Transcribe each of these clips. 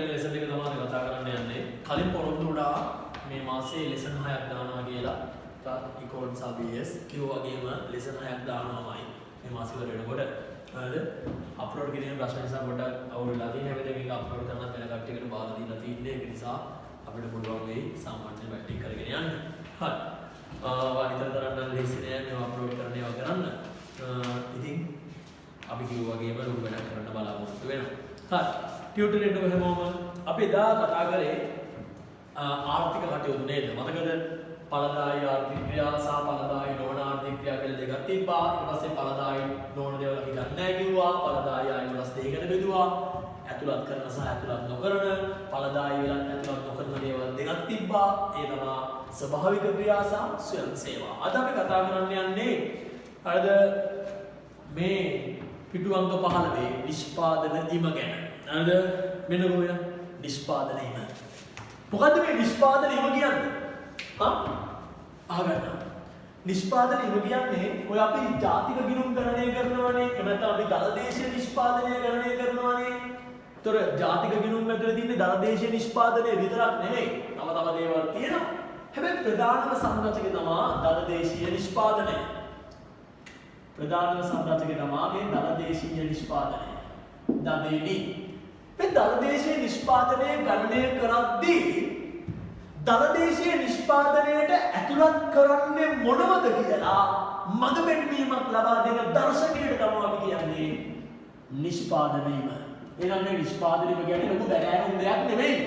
Lesson එක තමයි කතා කරන්න යන්නේ. කලින් පොරොන්දු වුණා මේ මාසේ ලෙසන් 6ක් දානවා කියලා. ඉකෝන්ස් ABS කිව්වා වගේම ලෙසන් 6ක් දානවාමයි මේ මාසෙ වල වෙනකොට. හරිද? අප්ලෝඩ් කිරීමේ ප්‍රශ්න නිසා පොඩ්ඩක් අවුල් වෙලා තියෙනවා. හැබැයි මේක අප්ලෝඩ් කරන්න වෙන කට්ටියකට බාර දීලා තින්නේ. ඒක නිසා අපිට පුළුවන් වෙයි සාමාන්‍ය බැටි කරගෙන යන්න. හරි. හිතන තරම් නම් ලේසි නෑ මේව අප්ලෝඩ් කරන්න ඒවා කරන්න. ඉතින් අපි කිව්වා වගේම ලොකු වැඩක් කරන්න බලාපොරොත්තු වෙනවා. හරි. ටියුටර් එකට හැමෝම අපි එදා කතා කරේ ආර්ථික කටයුතු නේද? මතකද? පළදායි ආර්ථික ක්‍රියා සහ පළදායි නොවන ආර්ථික ක්‍රියා කියලා දෙකක් තිබ්බා. ඊට පස්සේ පළදායි නොවන දේවල් අපි ගන්න නැහැ කිව්වා. පළදායි ආයෙ වලස් දෙකකට බෙදුවා. ඇතුළත් කරන සහ ඇතුළත් නොකරන, පළදායි වෙලත් ඇතුළත් නොකරන දේවල් දෙකක් තිබ්බා. ඒ තමයි ස්වභාවික ක්‍රියා සහ ස්වයං සේවා. අද අපි කතා කරන්න යන්නේ හරිද මේ පිටු අංක 15 නිෂ්පාදන ඉම ගැන. හරිද? මෙන්න කොහෙද? නිෂ්පාදන ඉම. මොකද්ද මේ නිෂ්පාදන ඉම කියන්නේ? අහගන්න. නිෂ්පාදන ඉම කියන්නේ ඔය අපි ජාතික ගිණුම් ගණනය කරනවානේ. එහෙම නැත්නම් අපි දලදේශීය නිෂ්පාදනය ගණනය කරනවානේ. ඒතර ජාතික ගිණුම් ඇතුලේ තියෙන දලදේශීය නිෂ්පාදනය විතරක් නෙමෙයි. තව දේවල් තියෙනවා. හැබැයි ප්‍රධානම සංරචකය තමයි දලදේශීය නිෂ්පාදනය. ප්‍රධානම සංරචකය තමයි මේ දලදේශීය නිෂ්පාදනය. දදේනි මේ දලදේශීය නිෂ්පාදනය ගණනය කරද්දී දලදේශීය නිෂ්පාදනයට ඇතුළත් කරන්නේ මොනවද කියලා මඟ පෙන්වීමක් ලබා දෙන දර්ශකයට තමයි අපි කියන්නේ නිෂ්පාදනයම. එහෙනම් මේ නිෂ්පාදනයම කියන්නේ ලොකු බැලෑරුම් දෙයක් නෙමෙයි.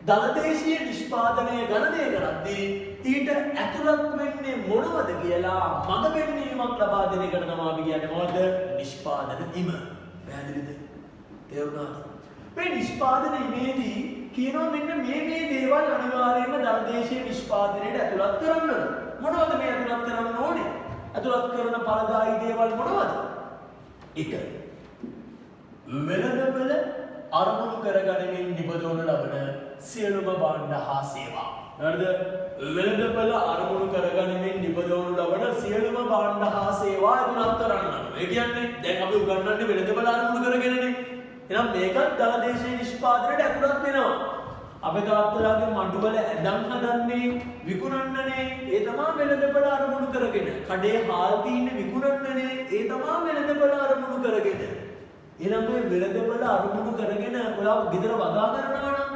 දලදේශීය නිෂ්පාදනය ගණනය කරද්දී ඊට ඇතුළත් වෙන්නේ මොනවද කියලා මඟ පෙන්වීමක් ලබා දෙන එකට තමයි අපි කියන්නේ මොකද්ද? නිෂ්පාදනයම. පැහැදිලිද? තේරුණාද? මේ නිෂ්පාදනයේදී කියනවා මෙන්න මේ දේවල් අනිවාර්යයෙන්ම දලදේශීය නිෂ්පාදනයට ඇතුළත් කරන්න ඕන. මොනවද මේ ඇතුළත් කරන්න ඕනේ? ඇතුළත් කරන පළදායි දේවල් මොනවද? 1. වෙළඳපොළ අරමුණු කරගනිමින් නිපදවනු ලබන සියලුම භාණ්ඩ හා සේවා. හරිද? වෙළඳපොළ අරමුණු කරගනිමින් නිපදවනු ලබන සියලුම භාණ්ඩ හා සේවා ඇතුළත් කරන්න ඕන. ඒ කියන්නේ දැන් අපි උගන්වන්නේ වෙළඳපොළ අරමුණු කරගෙනනේ. එහෙනම් මේකත් දලදේශීය නිෂ්පාදනයට ඇතුළත් වෙනවා. අපේ තාත්තලාගේ මඩුවල ඇඳන් හදන්නේ විකුණන්නනේ. ඒ තමයි වෙළඳපොළ අරමුණු කරගෙන. කඩේ හාල් තියෙන්නේ විකුණන්නනේ. ඒ තමයි වෙළඳපොළ අරමුණු කරගෙන. එහෙනම් මේ වෙළඳපොළ අරමුණු කරගෙන ඔයා ගෙදර වගා කරනවා නම්,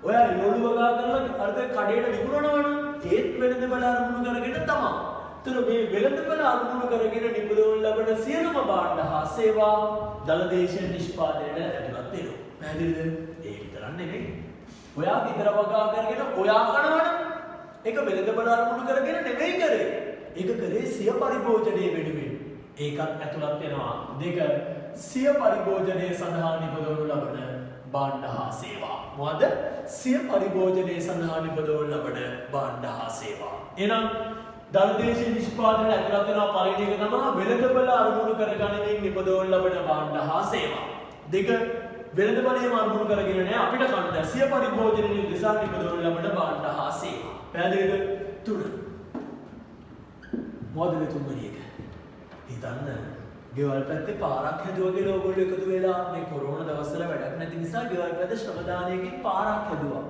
ඔයා එළවලු වගා කරලා අර කඩේට විකුණනවා නම් ඒත් වෙළඳපොළ අරමුණු කරගෙන තමයි. ඒතර මේ වෙළඳපොළ අරමුණු කරගෙන නිපදවනු ලබන සියලුම භාණ්ඩ හා සේවා දලදේශීය නිෂ්පාදනයට ඇතුළත් වෙනවා. පැහැදිලිද? ඒ විතරක් නෙමෙයි. ඔයා ගෙදර වගා කරගෙන ඔයා කනවනම් ඒක වෙළඳපොළ අරමුණු කරගෙන නෙමෙයි කරේ. ඒක කරේ සිය පරිභෝජනයේ වෙනුවෙන්. ඒකත් ඇතුළත් වෙනවා. 2. සිය පරිභෝජනයේ සඳහා නිපදවනු ලබන භාණ්ඩ හා සේවා. මොකද? සිය පරිභෝජනයේ සඳහා නිපදවනු ලබන භාණ්ඩ හා සේවා. එහෙනම් දලදේශීය නිෂ්පාදනයට ඇතුළත් වෙනවා පළවෙනි එක තමයි වෙළඳපොළ අරමුණු කරගනිමින් නිපදවනු ලබන භාණ්ඩ හා සේවා. 2. වෙළඳපොළේම අරමුණු කරගෙන නෑ අපිට කන්න සිය පරිභෝජනයේ නිසා නිපදවනු ලබන භාණ්ඩ හා සේවා. පැහැදිලිද? 3. මොකද මේ තුන්වෙනි එක? හිතන්න ගෙවල් පැත්තේ පාරක් හැදුවා කියලා ඕගොල්ලෝ එකතු වෙලා මේ කොරෝනා දවස්වල වැඩක් නැති නිසා ගෙවල් පැත්තේ ශ්‍රමදානයකින් පාරක් හැදුවා.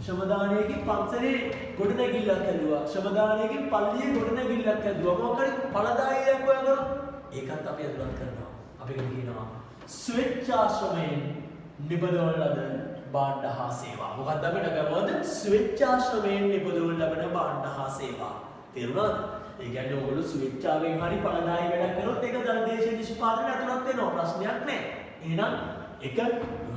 ශ්‍රමදානයකින් පන්සලේ ගොඩනැගිල්ලක් හැදුවා. ශ්‍රමදානයකින් පල්ලියේ ගොඩනැගිල්ලක් හැදුවා. මොකද පළදායියක් ඔය කරා. ඒකත් අපි අතුලත් කරනවා. අපි කියනවා ස්වේච්ඡාශ්‍රමයෙන් නිපදවන ලද භාණ්ඩ හා සේවා. මොකක්ද අපිට කරනවද? ස්වේච්ඡාශ්‍රමයෙන් නිපදවන ලබන භාණ්ඩ හා සේවා. තේරුණාද? ඒ කියන්නේ ඔයගොල්ලෝ ස්වේච්ඡාවෙන් හරි පළදායි වැඩක් කරොත් ඒක දලදේශීය නිෂ්පාදනයට ඇතුළත් වෙනවා. ප්‍රශ්නයක් නැහැ. එහෙනම් 1.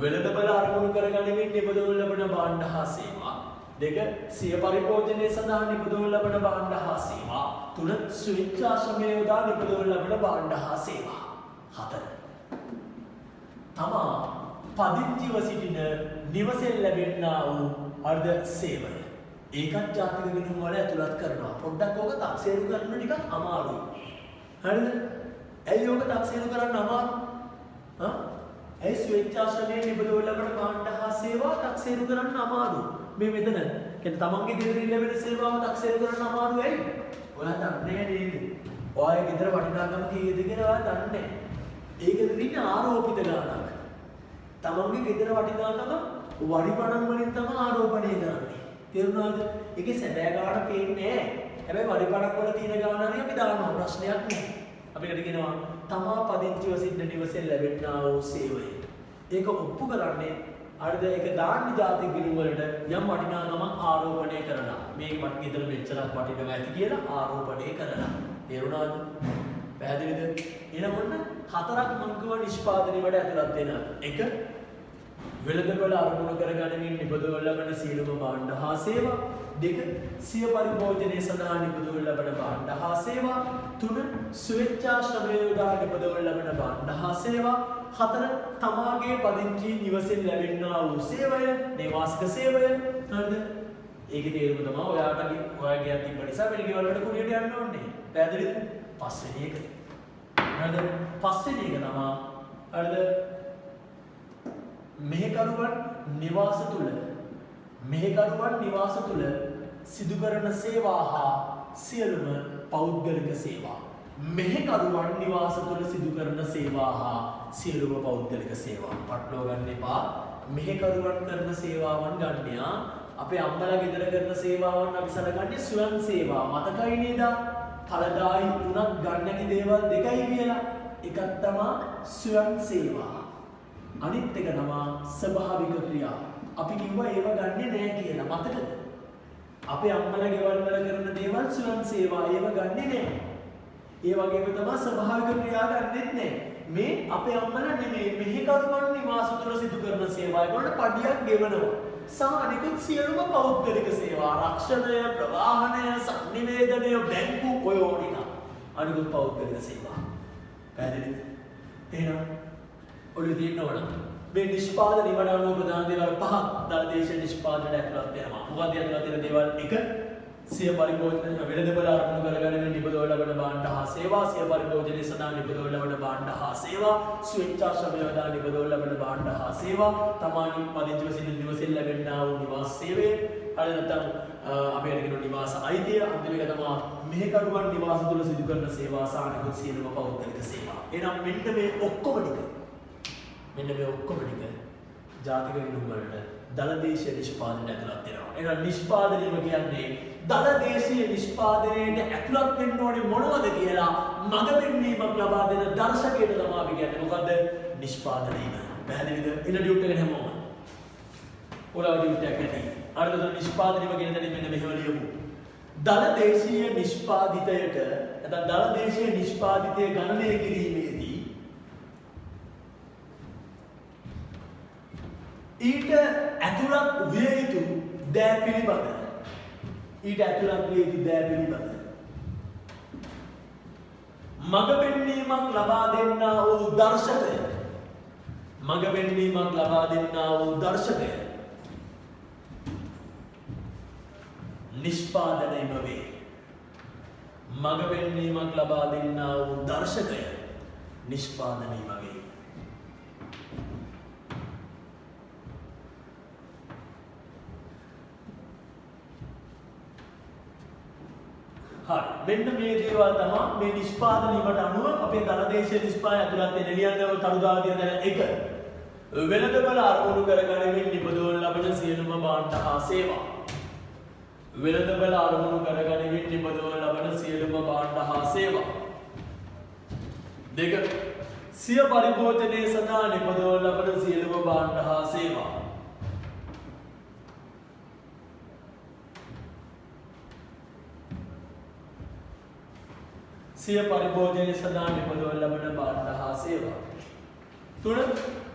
වෙළඳපොළ අරමුණු කරගනිමින් නිපදවනු ලබන භාණ්ඩ හා සේවා. 2. සිය පරිභෝජනයේ සඳහා නිපදවනු ලබන භාණ්ඩ හා සේවා. 3. ස්වේච්ඡාශ්‍රමයේ යොදා නිපදවනු ලබන භාණ්ඩ හා සේවා. 4. තමා පදිංචිව සිටින නිවසෙන් ලැබෙන්නා වූ අර්ධ සේවය. ඒකත් ජාතික ගිණුම් වල ඇතුළත් කරනවා. පොඩ්ඩක් ඕක තාක්ෂේරු කරන්න ටිකක් අමාරුයි. හරිද? ඇයි ඕක තාක්ෂේරු කරන්න අමාරු? ඇයි ස්වේච්ඡාශ්‍රමයෙන් නිපදවනු ලබන භාණ්ඩ හා සේවා තාක්ෂේරු කරන්න අමාරු? මේ මෙතන කියන්නේ තමන්ගේ ගෙදරින් ලැබෙන සේවාව තාක්ෂේරු කරන්න අමාරු ඇයි? ඔයා දන්නේ නේද? ඔයාගේ ගෙදර වටිනාකම කීයද කියලා ඔයා දන්නේ නැහැ. ඒ ගෙදරින් ආරෝපිත ගාණක්. තමන්ගේ ගෙදර වටිනාකම වරිපණන් වලින් තමයි ආරෝපණය කරන්නේ. තේරුණාද? ඒකේ සැබෑ ගාණ පේන්නේ නැහැ. හැබැයි වරිපණන් වල තියෙන ගාණ හරි අපි දානවා ප්‍රශ්නයක් නැහැ. අපිට කියනවා තමා පදිංචිව සිටින නිවසෙන් ලැබෙනා වූ සේවය. ඒක ඔප්පු කරන්නේ අරද ඒක දාන්න ජාතික ගිණුම් වලට යම් වටිනාකමක් ආරෝපණය කරලා. මේක මට ගෙදර මෙච්චරක් වටිනවා ඇති කියලා ආරෝපණය කරලා. තේරුණාද? පැහැදිලිද? එහෙනම් ඔන්න හතරක් මංගව නිෂ්පාදනයේ වල ඇතුළත් වෙනවා. එක වෙළඳපොළ අරමුණු කරගනිමින් නිපදවන ලබන සියලුම භාණ්ඩ හා සේවා. දෙක සිය පරිභෝජනයේ සඳහා නිපදවන ලබන භාණ්ඩ හා සේවා. තුන ස්වේච්ඡා ශ්‍රමය යොදා නිපදවන ලබන භාණ්ඩ හා සේවා. හතර තමාගේ පදිංචි නිවසෙන් ලැබෙනා වූ සේවය, නේවාසික සේවය. හරිද? ඒකේ තේරුම තමයි ඔයාගේ අතින් නිසා වෙන ගෙවල් වලට කුලියට යන්න ඕනේ. පැහැදිලිද? පස්වෙනි එක. හරිද? පස්වෙනි එක තමයි හරිද? මෙහෙකරුවන් නිවාස තුල සිදු කරන සේවා හා සියලුම පෞද්ගලික සේවා. මෙහෙකරුවන් නිවාස තුල සිදු කරන සේවා හා සියලුම පෞද්ගලික සේවා. පටලවා ගන්න එපා. මෙහෙකරුවන් කරන සේවාවන් ගන්නවා. අපේ අම්මලා ගෙදර කරන සේවාවන් අපි සලකන්නේ ස්වයං සේවා. මතකයි නේද? ඵලදායි තුනක් ගන්න නැති දේවල් දෙකයි කියලා. එකක් තමයි ස්වයං සේවා. අනිත් එක තමයි ස්වභාවික ක්‍රියා. අපි කිව්වා ඒව ගන්නෙ නෑ කියලා. මතකද? අපේ අම්මලා ගෙවල් වල කරන දේවල් ස්වයං සේවා ඒව ගන්නෙ නෑ. ඒ වගේම තමයි ස්වභාවික ක්‍රියා ගන්නෙත් නෑ. මේ අපේ අම්මලා නෙමෙයි මෙහෙකරුවන් නිවාස තුල සිදු කරන සේවා වලට පඩියක් ගෙවනවා. සානිකුත් සියලුම පෞද්ගලික සේවා රක්ෂණය, ප්‍රවාහනය, සංනිවේදනය, බැංකු ඔය ඕනික. අනිකුත් පෞද්ගලික සේවා. පැහැදිලිද? එහෙනම් ඔළුවේ තියෙන්න ඕන මේ නිෂ්පාදන නිවන අනුව ප්‍රධාන දේවල් පහක් දලදේශීය නිෂ්පාදනයට ඇතුළත් වෙනවා. මොකක්ද ඇතුළත් වෙන දේවල්? එක සිය පරිභෝජන වෙළඳපොළ අරමුණු කරගැනීමෙන් නිපදවන ලබන භාණ්ඩ හා සේවා, සිය පරිභෝජනයේ සඳහා නිපදවන ලබන භාණ්ඩ හා සේවා, ස්වේච්ඡා ශ්‍රමය යොදා නිපදවන ලබන භාණ්ඩ හා සේවා, තමානි පදිංචිව සිටින නිවසෙන් ලැබෙනා වූ නිවාස සේවය, හරි නැත්නම් අපේ කියන නිවාස අයිතිය, අන්තිම එක තමයි මෙහෙකරුවන් නිවාස තුළ සිදු කරන සේවා සහ අනිකුත් සියලුම පෞද්ගලික සේවා. එහෙනම් මෙන්න මේ ඔක්කොම ටික ජාතික ගිණුම් වලට දලදේශීය නිෂ්පාදනයට ඇතුළත් වෙනවා. එහෙනම් නිෂ්පාදනයම කියන්නේ දලදේශීය නිෂ්පාදනයට ඇතුළත් වෙන්න ඕනේ මොනවද කියලා මඟ පෙන්වීමක් ලබා දෙන දර්ශකයට තමයි අපි කියන්නේ. මොකද්ද? නිෂ්පාදනයම. පැහැදිලිද? ඉන්න ඩියුට් එක හැමෝම. ඔයාලා ඩියුට් එක නැති. අරද නිෂ්පාදනයම කියන දේ මෙන්න මෙහෙම ලියමු. දලදේශීය නිෂ්පාදිතයට නැත්නම් දලදේශීය නිෂ්පාදිතය ගණනය කිරීමේදී ඊට ඇතුළත් විය යුතු දෑ පිළිබඳ මඟ පෙන්වීමක් ලබා දෙන්නා වූ දර්ශකය නිෂ්පාදනයම වේ. මඟ පෙන්වීමක් ලබා දෙන්නා වූ දර්ශකය නිෂ්පාදනයම වේ. මෙන්න මේ දේවල් තමයි මේ නිෂ්පාදනීමට අනුව අපේ දලදේශීය නිෂ්පාදනය ඇතුළත් වෙන එළියන්ව තරුදාලා තියෙන දැන එක වෙළඳපොළ අරමුණු කරගැනීමෙන් නිපදවන ලබන සියලුම භාණ්ඩ හා සේවා. වෙළඳපොළ අරමුණු කරගැනීමෙන් නිපදවන ලබන සියලුම භාණ්ඩ හා සේවා. දෙක සිය පරිභෝජනයේ සඳහා නිපදවන ලබන සියලුම භාණ්ඩ හා සේවා. සිය පරිභෝජනයේ සඳහා නිපදවන ලබන භාණ්ඩ හා සේවා. තුන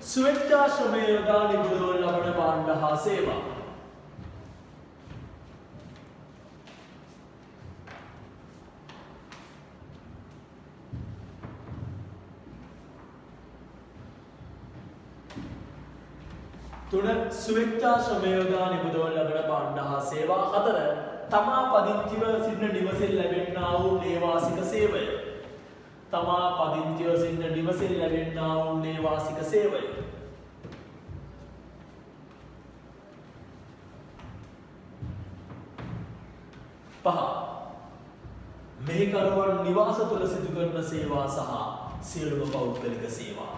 ස්වේච්ඡා ශ්‍රමය යොදා නිපදවන ලබන භාණ්ඩ හා සේවා. තුන ස්වේච්ඡා ශ්‍රමය යොදා නිපදවන ලබන භාණ්ඩ හා සේවා. හතර තමා පදිංචිව සිටින නිවසෙන් ලැබෙනා වූ නේවාසික සේවය. පහ මෙහෙකරුවන් නිවාස තුළ සිදු කරන සේවා සහ සියලුම පෞද්ගලික සේවා.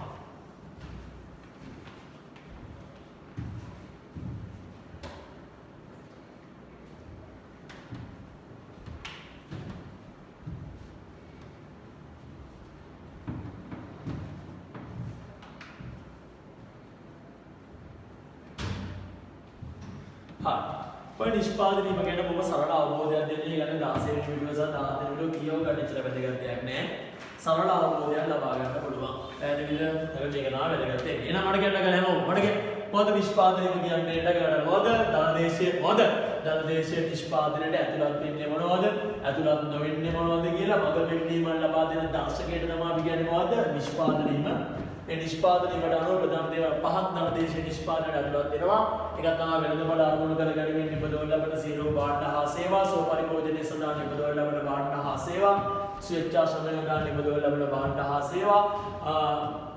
හරි. ඔය නිෂ්පාදනය වීම ගැන බොහොම සරල අවබෝධයක් දෙන්න ඊළඟ 16 වෙනි වීඩියෝ සහ 17 වෙනි වීඩියෝ කියව ගන්න ඉතල වැදගත් දෙයක් නෑ. සරල අවබෝධයක් ලබා ගන්න පුළුවන්. පැහැදිලිද? ඒක මේක නා වැදගත් දෙයක්. එහෙනම් මට කියන්න ගල හැමෝම මට කියන්න මොකද නිෂ්පාදනය කියන්නේ ඉඩ ගන්න මොකද ධනදේශීය නිෂ්පාදනයට ඇතුළත් වෙන්නේ මොනවද? ඇතුළත් නොවෙන්නේ මොනවද කියලා මඟ පෙන්වීමක් ලබා දෙන දර්ශකයට තමයි අපි කියන්නේ මොකද? නිෂ්පාදනීය. ඒ නිෂ්පාදනීයට අනුව ප්‍රධාන දේවල් පහක් ධනදේශීය නිෂ්පාදනයට ඇතුළත් වෙනවා. එකක් තමයි වෙළඳපොළ අරමුණු කර ගැනීමෙන් නිපදවන ලබන සියලුම භාණ්ඩ හා සේවා, සෝපරිභෝජනයේ සඳහා නිපදවන ලබන භාණ්ඩ හා සේවා, ස්වේච්ඡා ශ්‍රමය යොදා නිපදවන ලබන භාණ්ඩ හා සේවා,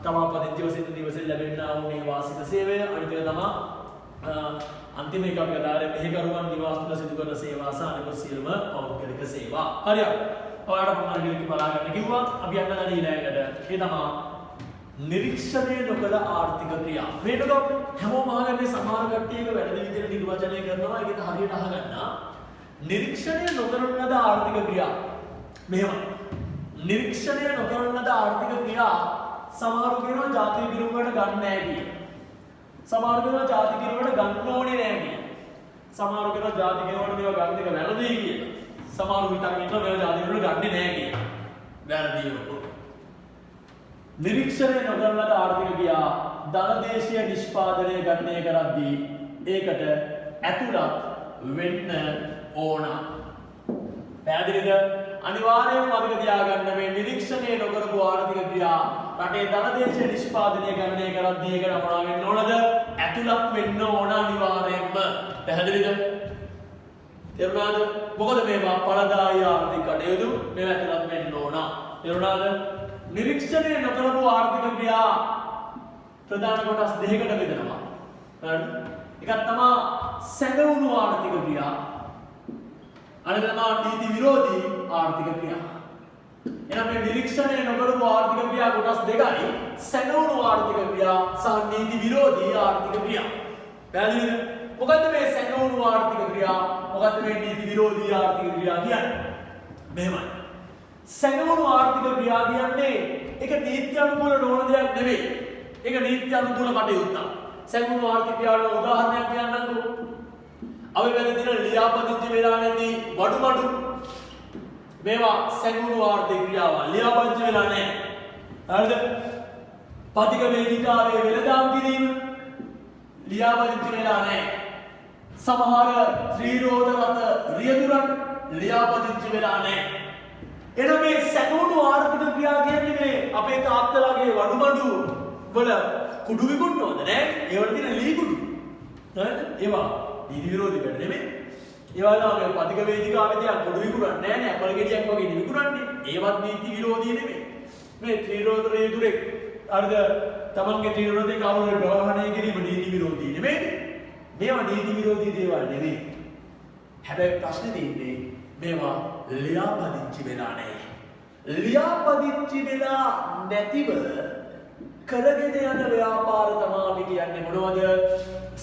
තමා පදිංචි වශයෙන් දිවසෙන් ලැබෙනා වූ මේ වාසික සේවය, අනිත් එක තමයි අන්තිම එක අපි කතා කරේ මෙහෙකරුවන් නිවාස තුළ සිදු කරන සේවා සහ අනිකුත් සියලුම පෞද්ගලික සේවා. හරියට. ඔයාලට පොඩ්ඩක් ටිකක් බලා ගන්න කිව්වා. අපි යන්න දැන් ඊළඟට. ඒ තමයි නිරීක්ෂණය නොකළ ආර්ථික ක්‍රියා. මේක හැමෝම අහගන්නේ සමහර කට්ටියක වැරදි විදිහට නිර්වචනය කරනවා. ඒකත් හරියට අහගන්න. නිරීක්ෂණය නොකරන ලද ආර්ථික ක්‍රියා. මෙහෙම. නිරීක්ෂණය නොකරන ලද ආර්ථික ක්‍රියා සමහරු කියනවා ජාතික ගිණුම් වලට ගන්න නැහැ කියලා. සමහරු කියනවා ජාතික ගිණුම් වලට ගන්න ඕනේ නැහැ කියලා. සමහරු කියනවා ජාතික ගිණුම් වලට මේවා ගන්න එක වැරදි කියලා. සමහරු හිතන් ඉන්නවා මේවා ජාතික ගිණුම් වලට ගන්නේ නැහැ කියලා. වැරදි ඔක්කොම. නිරීක්ෂණය නොකරන ලද ආර්ථික ක්‍රියා ධනදේශීය නිෂ්පාදනය ගණනය කරද්දී ඒකට ඇතුළත් වෙන්න ඕන. පැහැදිලිද? අනිවාර්යයෙන්ම මතක තියාගන්න මේ නිරීක්ෂණය නොකරපු ආර්ථික ක්‍රියා රටේ ධනදේශීය නිෂ්පාදනය ගණනය කරද්දී ඒකට මොනවා වෙන්න ඕනද? ඇතුළත් වෙන්න ඕන අනිවාර්යයෙන්ම. පැහැදිලිද? තේරුණාද? මොකද මේවා ඵලදායී ආර්ථික කටයුතු මේවා ඇතුළත් වෙන්න ඕන. තේරුණාද? නිරීක්ෂණය නොකරපු ආර්ථික ක්‍රියා ප්‍රධාන කොටස් දෙකකට බෙදෙනවා. හරිද? එකක් තමයි සැඟවුණු ආර්ථික ක්‍රියා. අනිත් තමයි නීති විරෝධී ආර්ථික ක්‍රියා. එහෙනම් මේ නිරීක්ෂණය නොකරපු ආර්ථික ක්‍රියා කොටස් දෙකයි සැඟවුණු ආර්ථික ක්‍රියා සහ නීති විරෝධී ආර්ථික ක්‍රියා. පැහැදිලිද? මොකද්ද මේ සැඟවුණු ආර්ථික ක්‍රියා? මොකද්ද මේ නීති විරෝධී ආර්ථික ක්‍රියා කියන්නේ? මෙහෙමයි. සැඟවුණු ආර්ථික ක්‍රියා කියන්නේ ඒක නීති අනුකූල නොවන දෙයක් නෙවෙයි. ඒක නීති අනුකූල කටයුත්තක්. සැඟවුණු ආර්ථික ක්‍රියාවල උදාහරණයක් කියන්නම්කෝ. අපි වෙන දින ලියාපදිංචි වෙලා නැති වඩුමඩු මේවා සැඟවුණු ආර්ථික ක්‍රියාවල්. ලියාපදිංචි වෙලා නැහැ. හරිද? පතික වේදිකාවේ වෙළඳාම් කිරීම ලියාපදිංචි වෙලා නැහැ. සමහර ත්‍රිරෝද රථ රියදුරන් ලියාපදිංචි වෙලා නැහැ. එනම් මේ සැඟවුණු ආර්ථික ක්‍රියා කියන්නේ මේ අපේ තාත්තලාගේ වඩුමඩු වල කුඩු විකුණනවද නෑ? ඒවල තියෙන ලී කුඩු. හරිද? ඒවා නීති විරෝධී වැඩ නෙමෙයි. ඒවා තමයි පතික වේදිකාවේ තියන් කුඩු විකුණන්නේ නෑ නේ. අපල ගෙඩියක් වගේ විකුණන්නේ. ඒවත් නීති විරෝධී නෙමෙයි. මේ ත්‍රිරෝද රියදුරේ හරිද? තමන්ගේ ත්‍රිරෝදේ කවුරුහරි ප්‍රවාහණය කිරීම නීති විරෝධී නෙමෙයි. මේවා නීති විරෝධී දේවල් නෙමෙයි. හැබැයි ප්‍රශ්නේ තියෙන්නේ මේවා ලියාපදිංචි වෙලා නැහැ. ලියාපදිංචි වෙලා නැතිව කරගෙන යන ව්‍යාපාර තමයි අපි කියන්නේ මොනවද?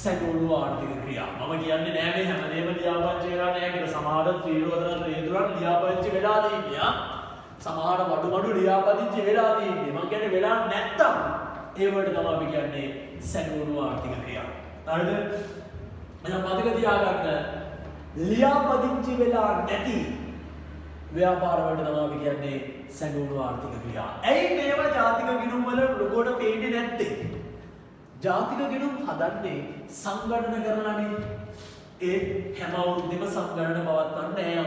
සැඟවුණු ආර්ථික ක්‍රියා. මම කියන්නේ නෑ මේ හැමදේම ලියාපදිංචි වෙලා නැහැ කියලා. සමහර ත්‍රිරෝදන රේදුරන් ලියාපදිංචි වෙලා තියෙනවා. සමහර වඩුමඩු ලියාපදිංචි වෙලා තියෙන්නේ. මම කියන්නේ වෙලා නැත්තම් ඒ වලට තමයි අපි කියන්නේ සැඟවුණු ආර්ථික ක්‍රියා. හරිද? එහෙනම් මතක තියාගන්න ලියාපදිංචි වෙලා නැති ව්‍යාපාර වලට තමයි අපි කියන්නේ සැඟවුණු ආර්ථික ක්‍රියා. ඇයි මේවා ජාතික ගිණුම් වල ලොකෝට පේන්නේ නැත්තේ? ජාතික ගිණුම් හදන්නේ සංගණන කරලානේ. ඒ හැම අවුරුද්දෙම සංගණන පවත්වන්න යන්නේ.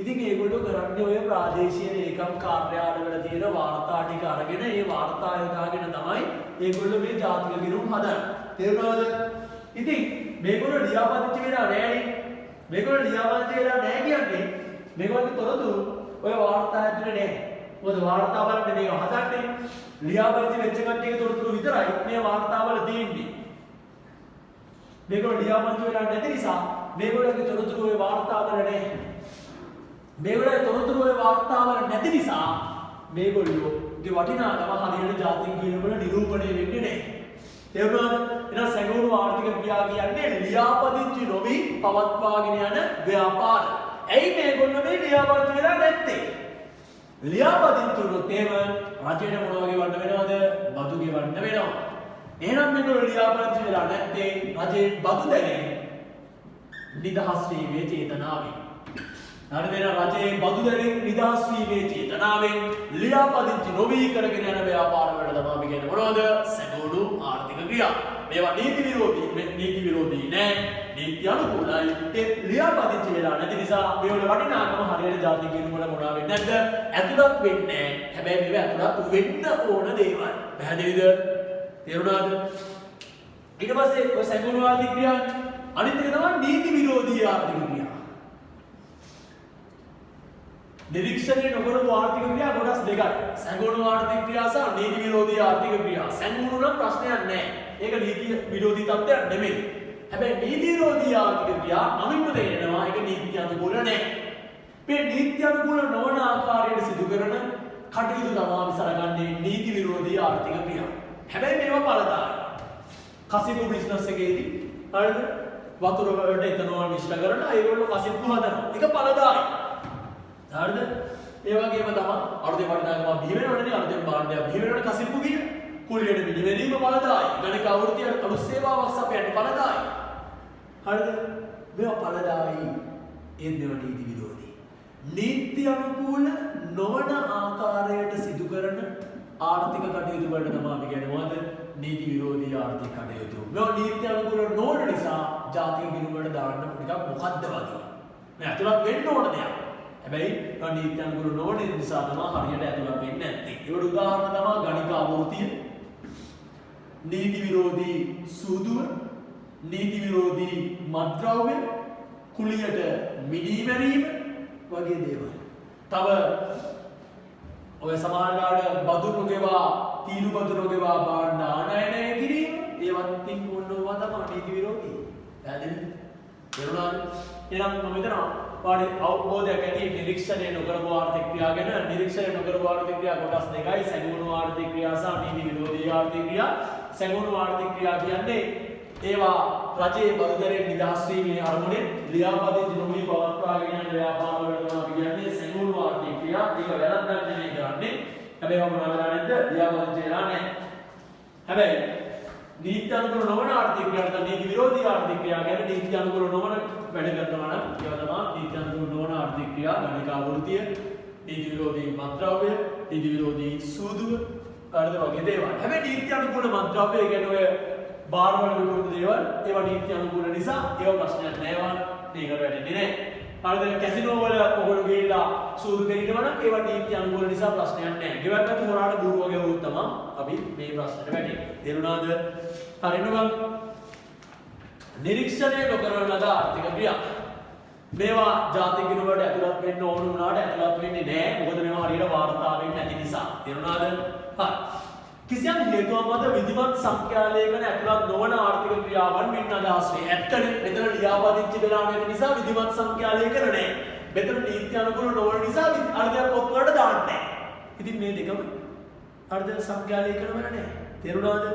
ඉතින් ඒගොල්ලෝ කරන්නේ ඔය ප්‍රාදේශීය ලේකම් කාර්යාලවල තියෙන වාර්තා ටික අරගෙන ඒ වාර්තා යොදාගෙන තමයි ඒගොල්ලෝ මේ ජාතික ගිණුම් හදන්නේ. තේරුණාද? ඉතින් මේගොල්ලෝ ලියාපදිංචි වෙලා නැහැනේ. මේගොල්ලෝ ලියාපදිංචි වෙලා නැහැ කියන්නේ මේගොල්ලෝගේ තොරතුරු ඔය වාර්තා ඇතුලේ නැහැ. මොකද වාර්තා බලන්න මේක හදන්නේ ලියාපදිංචි වෙච්ච කට්ටියගේ තොරතුරු විතරයි මේ වාර්තාවල තියෙන්නේ. මේගොල්ලෝ ලියාපදිංචි වෙලා නැති නිසා මේගොල්ලෝගේ තොරතුරු ඔය වාර්තාවල නැහැ. මේගොල්ලෝගේ තොරතුරු ඔය වාර්තාවල නැති නිසා මේගොල්ලෝගේ වටිනාකම හරියට ජාතික ගිණුම් වල නිරූපණය වෙන්නේ නැහැ. තේරුණාද? එහෙනම් සැඟවුණු ආර්ථික ක්‍රියා කියන්නේ ලියාපදිංචි නොවි පවත්වාගෙන යන ව්‍යාපාර. ඇයි මේගොල්ලෝ මේ ලියාපදිංචි වෙලා නැත්තේ? ලියාපදිංචි වුණොත් එහෙම රජයට මොන වගේ වන්න වෙනවද? බදු ගෙවන්න වෙනවා. එහෙනම් මේගොල්ලෝ ලියාපදිංචි වෙලා නැත්තේ රජේ බදු දැනේ නිදහස් වීමේ චේතනාවෙන්. හරිද? රජයේ බදු දැරින් නිදහස් වීමේ චේතනාවෙන් ලියාපදිංචි නොවී කරගෙන යන ව්‍යාපාර වලට තමයි අපි කියන්නේ මොනවද? සැඟවුණු ආර්ථික ක්‍රියා. මේවා නීති විරෝධී නෑ. නීති අනුකූලයි. ඒ ලියාපදිංචි වෙලා නැති නිසා මේවල වටිනාකම හරියට ජාතික ගිණුම වල මොනවා වෙන්නේ නැද්ද? ඇතුළත් වෙන්නේ නෑ. හැබැයි මේවා ඇතුළත් වෙන්න ඕන දේවල්. පැහැදිලිද? තේරුණාද? ඊට පස්සේ ඔය සැඟවුණු ආර්ථික ක්‍රියා අනිත් එක තමයි නීති විරෝධී ආර්ථික ක්‍රියා. නිරීක්ෂණය නොකරපු ආර්ථික ක්‍රියා කොටස් දෙකයි. සැඟවුණු ආර්ථික ක්‍රියා සහ නීති විරෝධී ආර්ථික ක්‍රියා. සැඟවුණු නම් ප්‍රශ්නයක් නැහැ. ඒක නීති විරෝධී තත්ත්වයක් නෙමෙයි. හැබැයි නීති විරෝධී ආර්ථික ක්‍රියා අමින්ම තේරෙනවා ඒක නීති අනුකූල නැහැ. මේ නීති අනුකූල නොවන ආකාරයට සිදු කරන කටයුතු තමයි විසරගන්නේ නීති විරෝධී ආර්ථික ක්‍රියා. හැබැයි මේවා පළදායි. කසිප්පු බිස්නස් එකේදී හරිද? වතුර වලට එතනෝල් මිශ්‍ර කරලා ඒගොල්ලෝ කසිප්පු හදනවා. ඒක පළදායි. හරිද? ඒ වගේම තමයි අරුතේ වටිනාකම බිහි වෙනවනේ අරුතේ භාණ්ඩයක් බිහි වෙනවනේ කසිප්පු කියන කුලියට පිළිවෙලීම පළදායි. ගණික අවෘත්තිය අලුත් සේවාවක් සපයන්නේ පළදායි. හරිද? මේවා පළදායි. ඒ දේව නීති විරෝධී. නීති අනුකූල නොවන ආකාරයට සිදු කරන ආර්ථික කටයුතු වලට තමයි අපි කියන්නේ මොකද? නීති විරෝධී ආර්ථික කටයුතු. මේවා නීති අනුකූල නොවන නිසා ජාතික ගිණුම වලට දාන්න ටිකක් මොකද්ද වගේ. මේ අතුලත් වෙන්න ඕන දෙයක්. හැබැයි නීති අනුකූල නොවන නිසා තමයි හරියට ඇතුළත් වෙන්නේ නැත්තේ. ඒකට උදාහරණ තමයි ගණික අවෘතිය, නීති විරෝධී සූදුව, නීති විරෝධී මත්ද්‍රව්‍ය, කුලියට මිනී මැරීම වගේ දේවල්. තව ඔය සමාජාට බදු නොගෙවා, තීරු බදු නොගෙවා භාණ්ඩ ආනයනය කිරීම, ඒවත් තින් ඕනවා තමයි නීති විරෝධී. පැහැදිලිද? තේරුණාද? එහෙනම් මම හිතනවා පාඩේ අවබෝධයක් ඇති නිරීක්ෂණය නොකරපු ආර්ථික ක්‍රියා ගැන. නිරීක්ෂණය නොකරපු ආර්ථික ක්‍රියා කොටස් දෙකයි. සැඟවුණු ආර්ථික ක්‍රියා සහ නීති විරෝධී ආර්ථික ක්‍රියා. සැඟවුණු ආර්ථික ක්‍රියා කියන්නේ ඒවා රජයේ බදු දැරෙන් නිදහස් වීමේ අරමුණෙන් ලියාපදිංචි නොවී පවත්වාගෙන යන ව්‍යාපාර වලට අපි කියන්නේ සැඟවුණු ආර්ථික ක්‍රියා. ඒක වැරද්දක් නෙමෙයි කරන්නේ. හැබැයි මොනවා වෙලා නැද්ද? ලියාපදිංචි වෙලා නැහැ. හැබැයි නීති අනුකූල නොවන ආර්ථික ක්‍රියා නැත්නම් නීති විරෝධී ආර්ථික ක්‍රියා කියන්නේ නීති අනුකූල නොවන වැඩ කරනවා නම් ඒවා තමයි නීති අනුකූල නොවන ආර්ථික ක්‍රියා. ගණික අවෘතිය, නීති විරෝධී මත්ද්‍රව්‍ය, නීති විරෝධී සූදුව ආර්ථික වගේ දේවල්. හැබැයි නීති අනුකූල මත්ද්‍රව්‍ය කියන්නේ ඔය බාරවල විකුණු දේවල් ඒවා නීති අනුකූල නිසා ඒව ප්‍රශ්නයක් නෑ. මේක වැඩන්නේ නෑ. හරිද? කැසිනෝ වල ඔයගොල්ලෝ ගිහිල්ලා සූදු දෙන්නවනම් ඒවා නීති අනුකූල නිසා ප්‍රශ්නයක් නෑ. ගෙවල් පැත්ත හොරාට බూరు වගේ වුත් තමයි අපි මේ ප්‍රශ්නෙට වැටෙන්නේ. තේරුණාද? හරිනවද? නිරීක්ෂණය නොකරන ලද ආර්ථික ක්‍රියා. මේවා ජාතික ගිණුම වලට ඇතුළත් වෙන්න ඕන වුණාට ඇතුළත් වෙන්නේ නෑ. මොකද මේවා හරියට වාර්තා වෙන්නේ නැති නිසා. තේරුණාද? හරි. කිසියම් හේතුවක් මත විධිමත් සංඛ්‍යාලයකන ඇතුළත් නොවන ආර්ථික ක්‍රියාවන් මෙන්න අදහස් වේ. ඇත්තනේ මෙතන ලියාපදිංචි වෙලා නැති නිසා විධිමත් සංඛ්‍යාලයකන නෑ. මෙතන නීති අනුකූල නොවන නිසා අර්ධයක් පොත් වලට දාන්නේ නෑ. ඉතින් මේ දෙකම අර්ධ සංඛ්‍යාලයකන වෙන නෑ. තේරුණාද?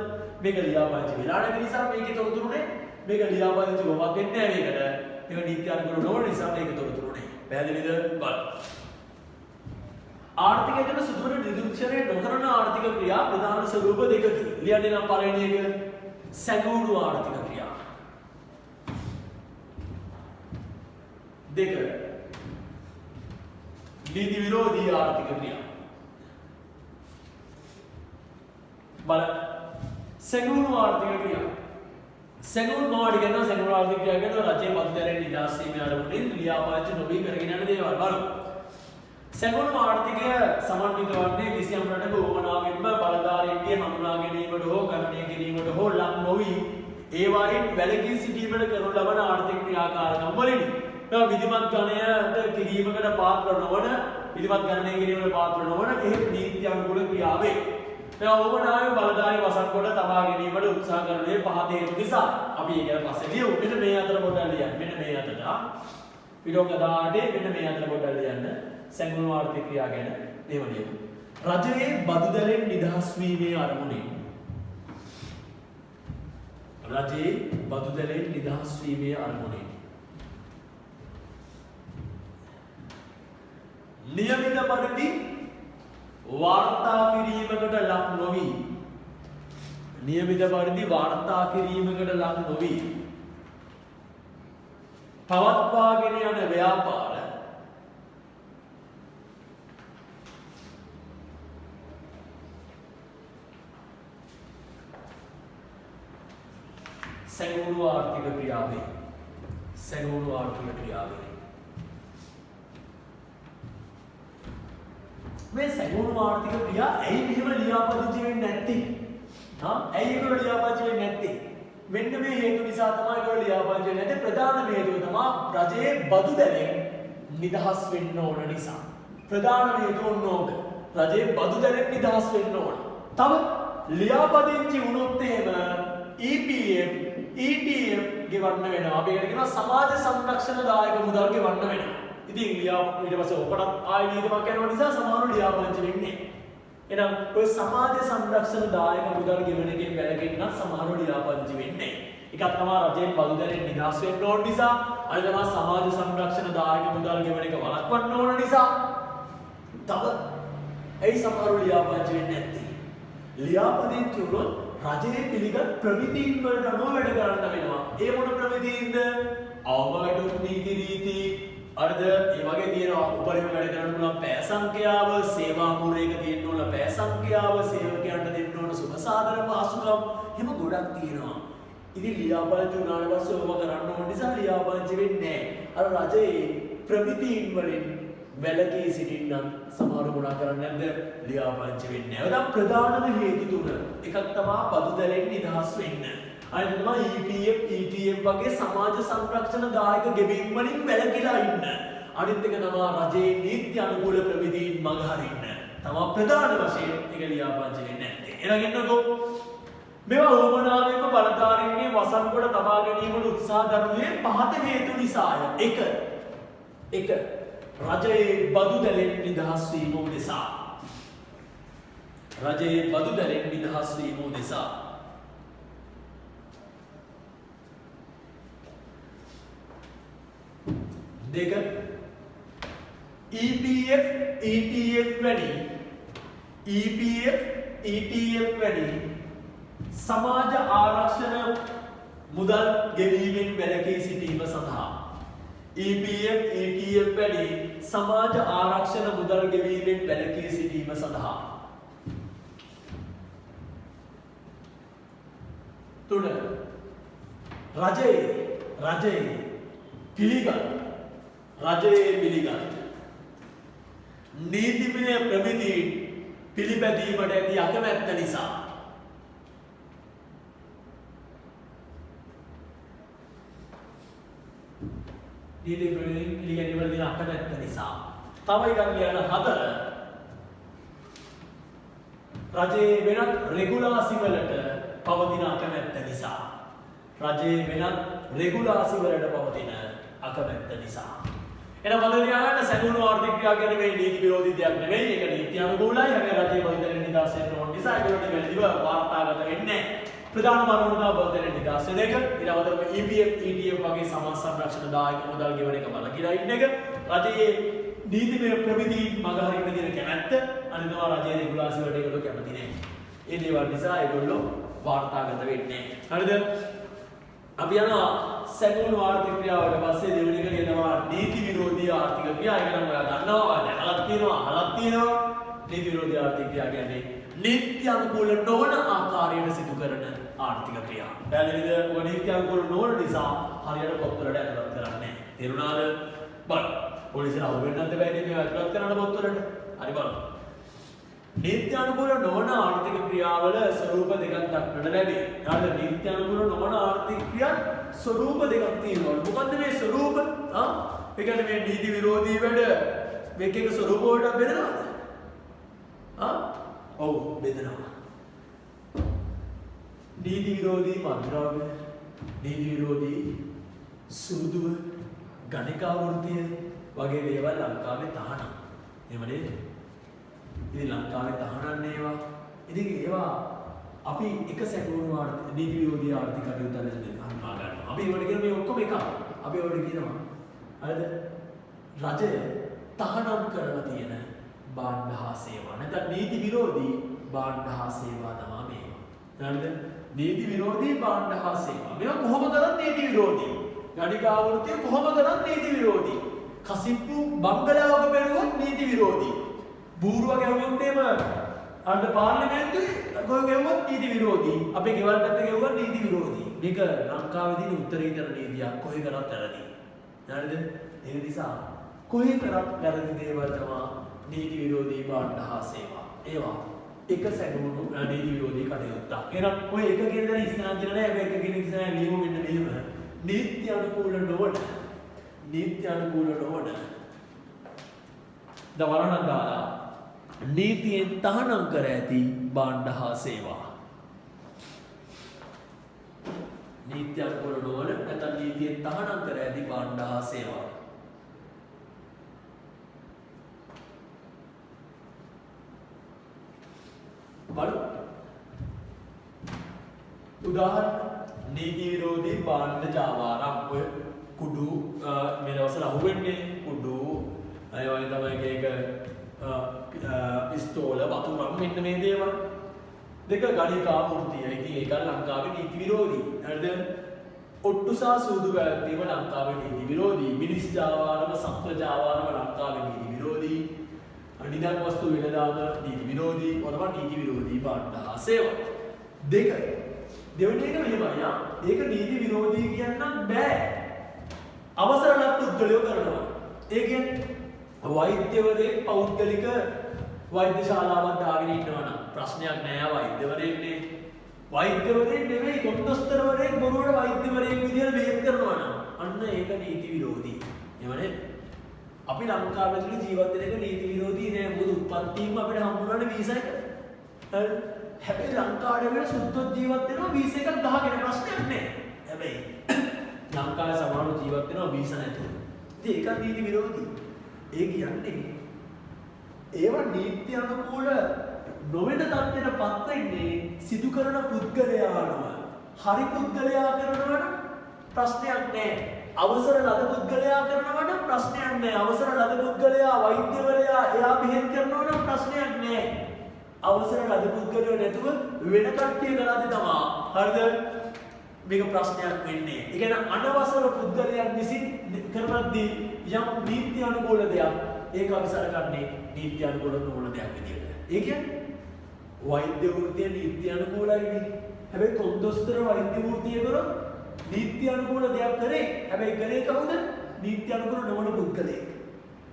මේක ලියාපදිංචි වෙලා නැති නිසා මේකේ තොරතුරු නෑ. මේක ලියාපදිංචි ගොමක් වෙන්නේ නෑ මේකට. මේක නීති අනුකූල නොවන නිසා මේක තොරතුරු නෑ. පැහැදිලිද? බලන්න. ආර්ථිකය තුළ සිදුවන නිරීක්ෂණය නොකරන ආර්ථික ක්‍රියා ප්‍රධාන ස්වරූප දෙකකි. ලියන්නේ නම් පළවෙනි එක සැඟවුණු ආර්ථික ක්‍රියා. දෙක නීති විරෝධී ආර්ථික ක්‍රියා. බලන්න සැඟවුණු ආර්ථික ක්‍රියා. සැඟවුණු මොනවද කියනවා? සැඟවුණු ආර්ථික ක්‍රියා කියනවා රජයේ බදු දැරෙන් නිදහස් වීමේ අරමුණින් ලියාපදිංචි නොවී කරගෙන යන දේවල්. බලන්න සැඟවුණු ආර්ථිකය සමන්විත වන්නේ කිසියම් රටක උවමනාවෙන්ම බලධාරීන්ගේ හඳුනා ගැනීමට හෝ ගණනය කිරීමට හෝ ලක් නොවි ඒවායින් වැළකී සිටීමට කරනු ලබන ආර්ථික ක්‍රියාකාරකම් වලිනි. මේවා විධිමත් ගණනයට කිරීමකට පාත්‍ර නොවන, විධිමත් ගණනය කිරීමකට පාත්‍ර නොවන එහෙත් නීති අනුකූල ක්‍රියාවේ. මේවා උවමනාවෙන් බලධාරී වසන් කොට තබා ගැනීමට උත්සාහ කරන්නේ පහත හේතු නිසා. අපි ඒක ගැන පස්සේ ලියමු. මෙන්න මේ අතර පොඩ්ඩක් ලියන්න. මෙන්න මේ අතට විලෝක දාඩේ මෙන්න මේ අතර පොඩ්ඩක් ලියන්න. සැඟවුණු ආර්ථික ක්‍රියා ගැන දේවලියු. රජයේ බදු දැරෙන් නිදහස් වීමේ අරමුණින් රජයේ බදු දැරෙන් නිදහස් වීමේ අරමුණින් නියමිත පරිදි වාර්තා කිරීමකට ලක් නොවි නියමිත පරිදි වාර්තා කිරීමකට ලක් නොවි පවත්වාගෙන යන ව්‍යාපාර සැඟවුණු ආර්ථික ක්‍රියාවේ මේ සැඟවුණු ආර්ථික ක්‍රියා ඇයි මෙහෙම ලියාපදිංචි වෙන්නේ නැත්තේ? ඇයි ඒගොල්ලෝ ලියාපදිංචි වෙන්නේ නැත්තේ? මෙන්න මේ හේතු නිසා තමයි ඒගොල්ලෝ ලියාපදිංචි වෙන්නේ නැත්තේ. ප්‍රධානම හේතුව තමයි රජයේ බදු දැනෙන් නිදහස් වෙන්න ඕන නිසා. ප්‍රධාන හේතුව ඕක. රජයේ බදු දැනෙන් නිදහස් වෙන්න ඕන. තව ලියාපදිංචි වුණොත් එහෙම EPF ETF ගෙවන්න වෙනවා. අපි ඒකට කියනවා සමාජ සංරක්ෂණ දායක මුදල් ගෙවන්න වෙනවා. ඉතින් ඊට පස්සේ ඔකටත් ආයෙ නීතිමක් යනවා නිසා සමහරව ලියාපදිංචි වෙන්නේ. එහෙනම් ඔය සමාජ සංරක්ෂණ දායක මුදල් ගෙවන එකෙන් වැළකෙන්නත් සමහරව ලියාපදිංචි වෙන්නේ. එකක් තමයි රජයෙන් බදු දැනෙන් නිදහස් වෙන්න ඕන නිසා, අනිත් තමයි සමාජ සංරක්ෂණ දායක මුදල් ගෙවන එක වළක්වන්න ඕන නිසා. තව ඇයි සමහරව ලියාපදිංචි වෙන්නේ නැත්තේ? ලියාපදිංචි වුණොත් රජයේ පිළිගත් ප්‍රමිතීන් වලට අනුව වැඩ කරන්න වෙනවා. ඒ මොන ප්‍රමිතීන්ද? අවමගඩොත් නීති රීති අර්ධ ඒ වගේ තියෙනවා. උපරිම වැඩ කරන්න පුළුවන් පෑ සංඛ්‍යාව, සේවා මුරේක තියෙන්න ඕන පෑ සංඛ්‍යාව, සේවකයන්ට දෙන්න ඕන සුබ සාධන පහසුකම්, එහෙම ගොඩක් තියෙනවා. ඉතින් ලියාපදිංචි වුණාට පස්සේ ඔබ කරන්න ඕන නිසා ලියාපදිංචි වෙන්නේ නැහැ. අර රජයේ ප්‍රමිතීන් වලින් වැළකී සිටින්නම් සමහර මොනා කරන්නේ නැද්ද? ලියාපදිංචි වෙන්නේ නැහැ. ඒක ප්‍රධානම හේතු තුන. එකක් තමයි බදු දැලෙන් නිදහස් වෙන්න. අනිත් තමයි EPF ETF වගේ සමාජ සංරක්ෂණ දායක ගෙවීම් වලින් වැළකීලා ඉන්න. අනිත් එක තමයි රජයේ නීති අනුකූල ප්‍රමිතීන් මගහරින්න. තමයි ප්‍රධාන වශයෙන් ඒක ලියාපදිංචි වෙන්නේ නැත්තේ. එහෙනම් එන්නකෝ මේවා ඕමනාවෙන්ම බලධාරීන්ගේ වසන්කොට තබා ගැනීමට උත්සාහ දරුවේ පහත හේතු නිසාය. එක රජයේ බදු දැලෙන් නිදහස් වීම උදෙසා. දෙක EPF ETF වැඩි සමාජ ආරක්ෂණ මුදල් ගෙවීමෙන් වැළකී සිටීම සඳහා. EPF ETF වැඩි සමාජ ආරක්ෂණ මුදල් ගෙවීමෙන් වැළකී සිටීම සඳහා. 3 රජයේ පිළිගත් නීතිමය ප්‍රමිතීන් පිළිපැදීමට ඇති අකමැත්ත නිසා. නීති ප්‍රමිතීන් පිළිගැනීමට තියෙන අකමැත්ත නිසා. තව එකක් ලියන 4 රජයේ වෙනත් රෙගුලාසි වලට පවතින අකමැත්ත නිසා. එහෙනම් මම ලියන්න සැඟවුණු ආර්ථික ක්‍රියා කියන්නේ මේ නීති විරෝධී දෙයක් නෙවෙයි. ඒක නීති අනුකූලයි. හැබැයි රජයේ බදු දැනෙන් නිදහස් වෙන්න ඕන නිසා ඒකට වැළඳිව වාර්තාගත වෙන්නේ. ප්‍රධාන මරණතා බදු දැනෙන් නිදහස් වෙන එක. ඊට අමතරව EPF ETF වගේ සමාජ සංරක්ෂණ දායක මුදල් ගෙවන එක බලකිලා ඉන්න එක. රජයේ නීතිමය ප්‍රමිතීන් මගහරින්න තියෙන කැමැත්ත. අනිත් ඒවා රජයේ රෙගුලාසි වලට ඒගොල්ලෝ කැමති නැහැ. ඒ දේවල් නිසා ඒගොල්ලෝ වාර්තාගත වෙන්නේ. හරිද? අපි යනවා සැඟවුණු ආර්ථික ක්‍රියාවට පස්සේ දෙවෙනි එක කියනවා නීති විරෝධී ආර්ථික ක්‍රියා. ඒක නම් ඔයා දන්නවා, දැකලා තියෙනවා, අහලා තියෙනවා. නීති විරෝධී ආර්ථික ක්‍රියා කියන්නේ නීති අනුකූල නොවන ආකාරයට සිදු කරන ආර්ථික ක්‍රියා. පැහැදිලිද? ඔය නීති අනුකූල නොවන නිසා හරියට පොත්වලට ඇතුළත් කරන්නේ නැහැ. තේරුණාද? බලන්න. පොලිසියට අහු වෙන්නත් බැහැ මේවා ඇතුළත් කරන්න පොත්වලට. හරි බලන්න. නීති අනුකූල නොවන ආර්ථික ක්‍රියාවල ස්වරූප දෙකක් දක්නට ලැබේ. ඊට නීති අනුකූල නොවන ආර්ථික ක්‍රියා ස්වරූප දෙකක් තියෙනවා. මොකද්ද මේ ස්වරූප? ඒ කියන්නේ මේ නීති විරෝධී වැඩ මේක එක ස්වරූප වලට බෙදනවද? ඔව් බෙදනවා. නීති විරෝධී මද්ද්‍රව්‍ය, නීති විරෝධී සූදුව, ගණිකා වෘත්තිය වගේ දේවල් ලංකාවේ තහනම්. එහෙම නේද? ඉතින් ලංකාවේ තහනම් ඒවා. ඉතින් ඒවා අපි එක සැඟවුණු ආර්ථික නීති විරෝධී ආර්ථික කටයුතු වලට හඳුනා ගන්නවා. අපි ඒවට කියන මේ ඔක්කොම එකක්. අපි ඒවට කියනවා හරිද? රජය තහනම් කරලා තියෙන භාණ්ඩ හා සේවා. නැත්නම් නීති විරෝධී භාණ්ඩ හා සේවා තමයි මේවා. හරිද? නීති විරෝධී භාණ්ඩ හා සේවා. මේවා කොහොම කරත් නීති විරෝධී. ගණිකා වෘත්තිය කොහොම කරත් නීති විරෝධී. කසිප්පු බංගලාවක බැලුවොත් නීති විරෝධී. බූරුව ගැහුවොත් එහෙම අන්න පාර්ලිමේන්තුවේ කොහෙ ගැහුවොත් නීති විරෝධී. අපේ ගෙවල් පැත්තේ ගැහුවොත් නීති විරෝධී. මේක ලංකාවේ තියෙන උත්තරීතර නීතියක් කොහෙ කරත් වැරදි. හරිද? ඒ නිසා කොහෙ කරත් වැරදි දේවල් තමයි නීති විරෝධී භාණ්ඩ හා සේවා. ඒවා එක සැඟවුණු නීති විරෝධී කටයුත්තක්. එහෙනම් ඔය එක කියන දේ ඉස්හාන් කියන නෑ. මේක කියන ඉස්හාන් ලියමු මෙන්න මෙහෙම. නීත්‍ය අනුකූල නොවන දවරණක් දාලා නීතියෙන් තහනම් කර ඇති භාණ්ඩ හා සේවා. නීත්‍ය අනුකූල නොවන නැත්නම් නීතියෙන් තහනම් කර ඇති භාණ්ඩ හා සේවා. බලමු. උදාහරණ නීති විරෝධී භාණ්ඩ ජාවාරම් ඔය කුඩු මේ දවස්වල අහුවෙන්නේ කුඩු අය වගේ තමයි එක පිස්තෝල වතුරම් මෙන්න මේ දේවල් දෙක ගණිකා වෘත්තිය. ඉතින් ඒක ලංකාවේ නීති විරෝධී. හරිද? ඔට්ටු සහ සූදු පැවැත්වීම ලංකාවේ නීති විරෝධී. මිනිස් ජාවාරම සත්ත්ව ජාවාරම ලංකාවේ නීති විරෝධී. නිදන් වස්තු වෙනදාම නීති විරෝධී. ඔතන නීති විරෝධී භාණ්ඩ හා සේවා. දෙක දෙවෙනි එක මෙහෙමයි. ඒක නීති විරෝධී කියන්න බෑ. අවසර ලත් පුද්ගලයෝ කරනවා. ඒ කියන්නේ වෛද්‍යවරයෙක් පෞද්ගලික වෛද්‍ය ශාලාවක් දාගෙන ඉන්නවා නම් ප්‍රශ්නයක් නෑ. වෛද්‍යවරයෙක්නේ. වෛද්‍යවරයෙක් නෙවෙයි කොන්දොස්තරවරයෙක් බොරුවට වෛද්‍යවරයෙක් විදියට බෙහෙත් කරනවා නම් අන්න ඒක නීති විරෝධී. එවනේ අපි ලංකාවේ තුල ජීවත් වෙන එක නීති විරෝධී නෑ. මොකද උපත්තියම අපිට හම්බුනානේ වීසා එක. හරි. හැබැයි ලංකාවේ වෙන සුද්ධ ජීවත් වෙනවා වීසා එකක් ගහගෙන ප්‍රශ්නයක් නෑ. හැබැයි ලංකාවේ සමහරව ජීවත් වෙනවා වීසා නැතුව. ඉතින් ඒක නීති විරෝධී. ඒ කියන්නේ ඒවා නීති අනුකූල නොවන තත්ත්වයට පත් වෙන්නේ සිදු කරන පුද්ගලයා අනුව. හරි පුද්ගලයා කරනවා නම් ප්‍රශ්නයක් නෑ. අවසර ලද පුද්ගලයා කරනවා නම් ප්‍රශ්නයක් නෑ. අවසර ලද පුද්ගලයා වෛද්‍යවරයා එයා බෙහෙත් කරනවා නම් ප්‍රශ්නයක් නෑ. අවසර ලද පුද්ගලයෝ නැතුව වෙන කට්ටිය කරාදී තමයි. හරිද? මේක ප්‍රශ්නයක් වෙන්නේ. ඒ කියන්නේ අනවසර පුද්ගලයන් විසින් කරනදී යම් නීති අනුකූල දෙයක් ඒක අපි සලකන්නේ නීති අනුකූල නොවන දෙයක් විදියට. ඒ කියන්නේ වෛද්‍ය වෘත්තිය නීති අනුකූලයි. හැබැයි කොන්දොස්තර වෛද්‍ය වෘත්තිය කරොත් නීති අනුකූල දෙයක් කරේ. හැබැයි කරේ කවුද? නීති අනුකූල නොවන පුද්ගලයෙක්.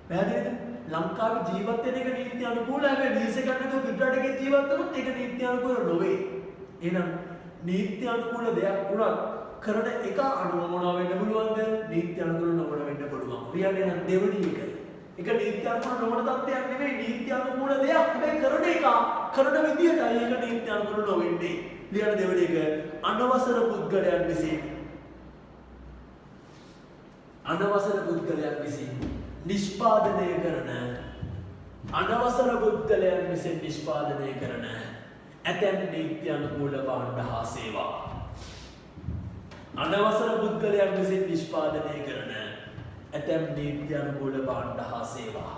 පැහැදිලිද? ලංකාවේ ජීවත් වෙන එක නීති අනුකූල. හැබැයි වීසා ගන්නකොට පිටරටක ජීවත් වුණොත් ඒක නීති අනුකූල නොවේ. එහෙනම් නීති අනුකූල දෙයක් වුණත් කරන එක අනුව මොනවා වෙන්න පුළුවන්ද? නීති අනුකූල නොවන වෙන්න පුළුවන්. කියන්නේ නම් දෙවෙනි එක. ඒක නීති අනුකූල නොවන තත්ත්වයක් නෙවෙයි. නීති අනුකූල දෙයක්. හැබැයි කරන එක කරන විදියටයි ඒක නීති අනුකූල නොවෙන්නේ. ලියන දෙවෙනි එක අනවසර පුද්ගලයන් විසින් නිෂ්පාදනය කරන ඇතැම් නීති අනුකූල භාණ්ඩ හා සේවා. අනවසර පුද්ගලයන් විසින් නිෂ්පාදනය කරන ඇතැම් නීති අනුකූල භාණ්ඩ හා සේවා.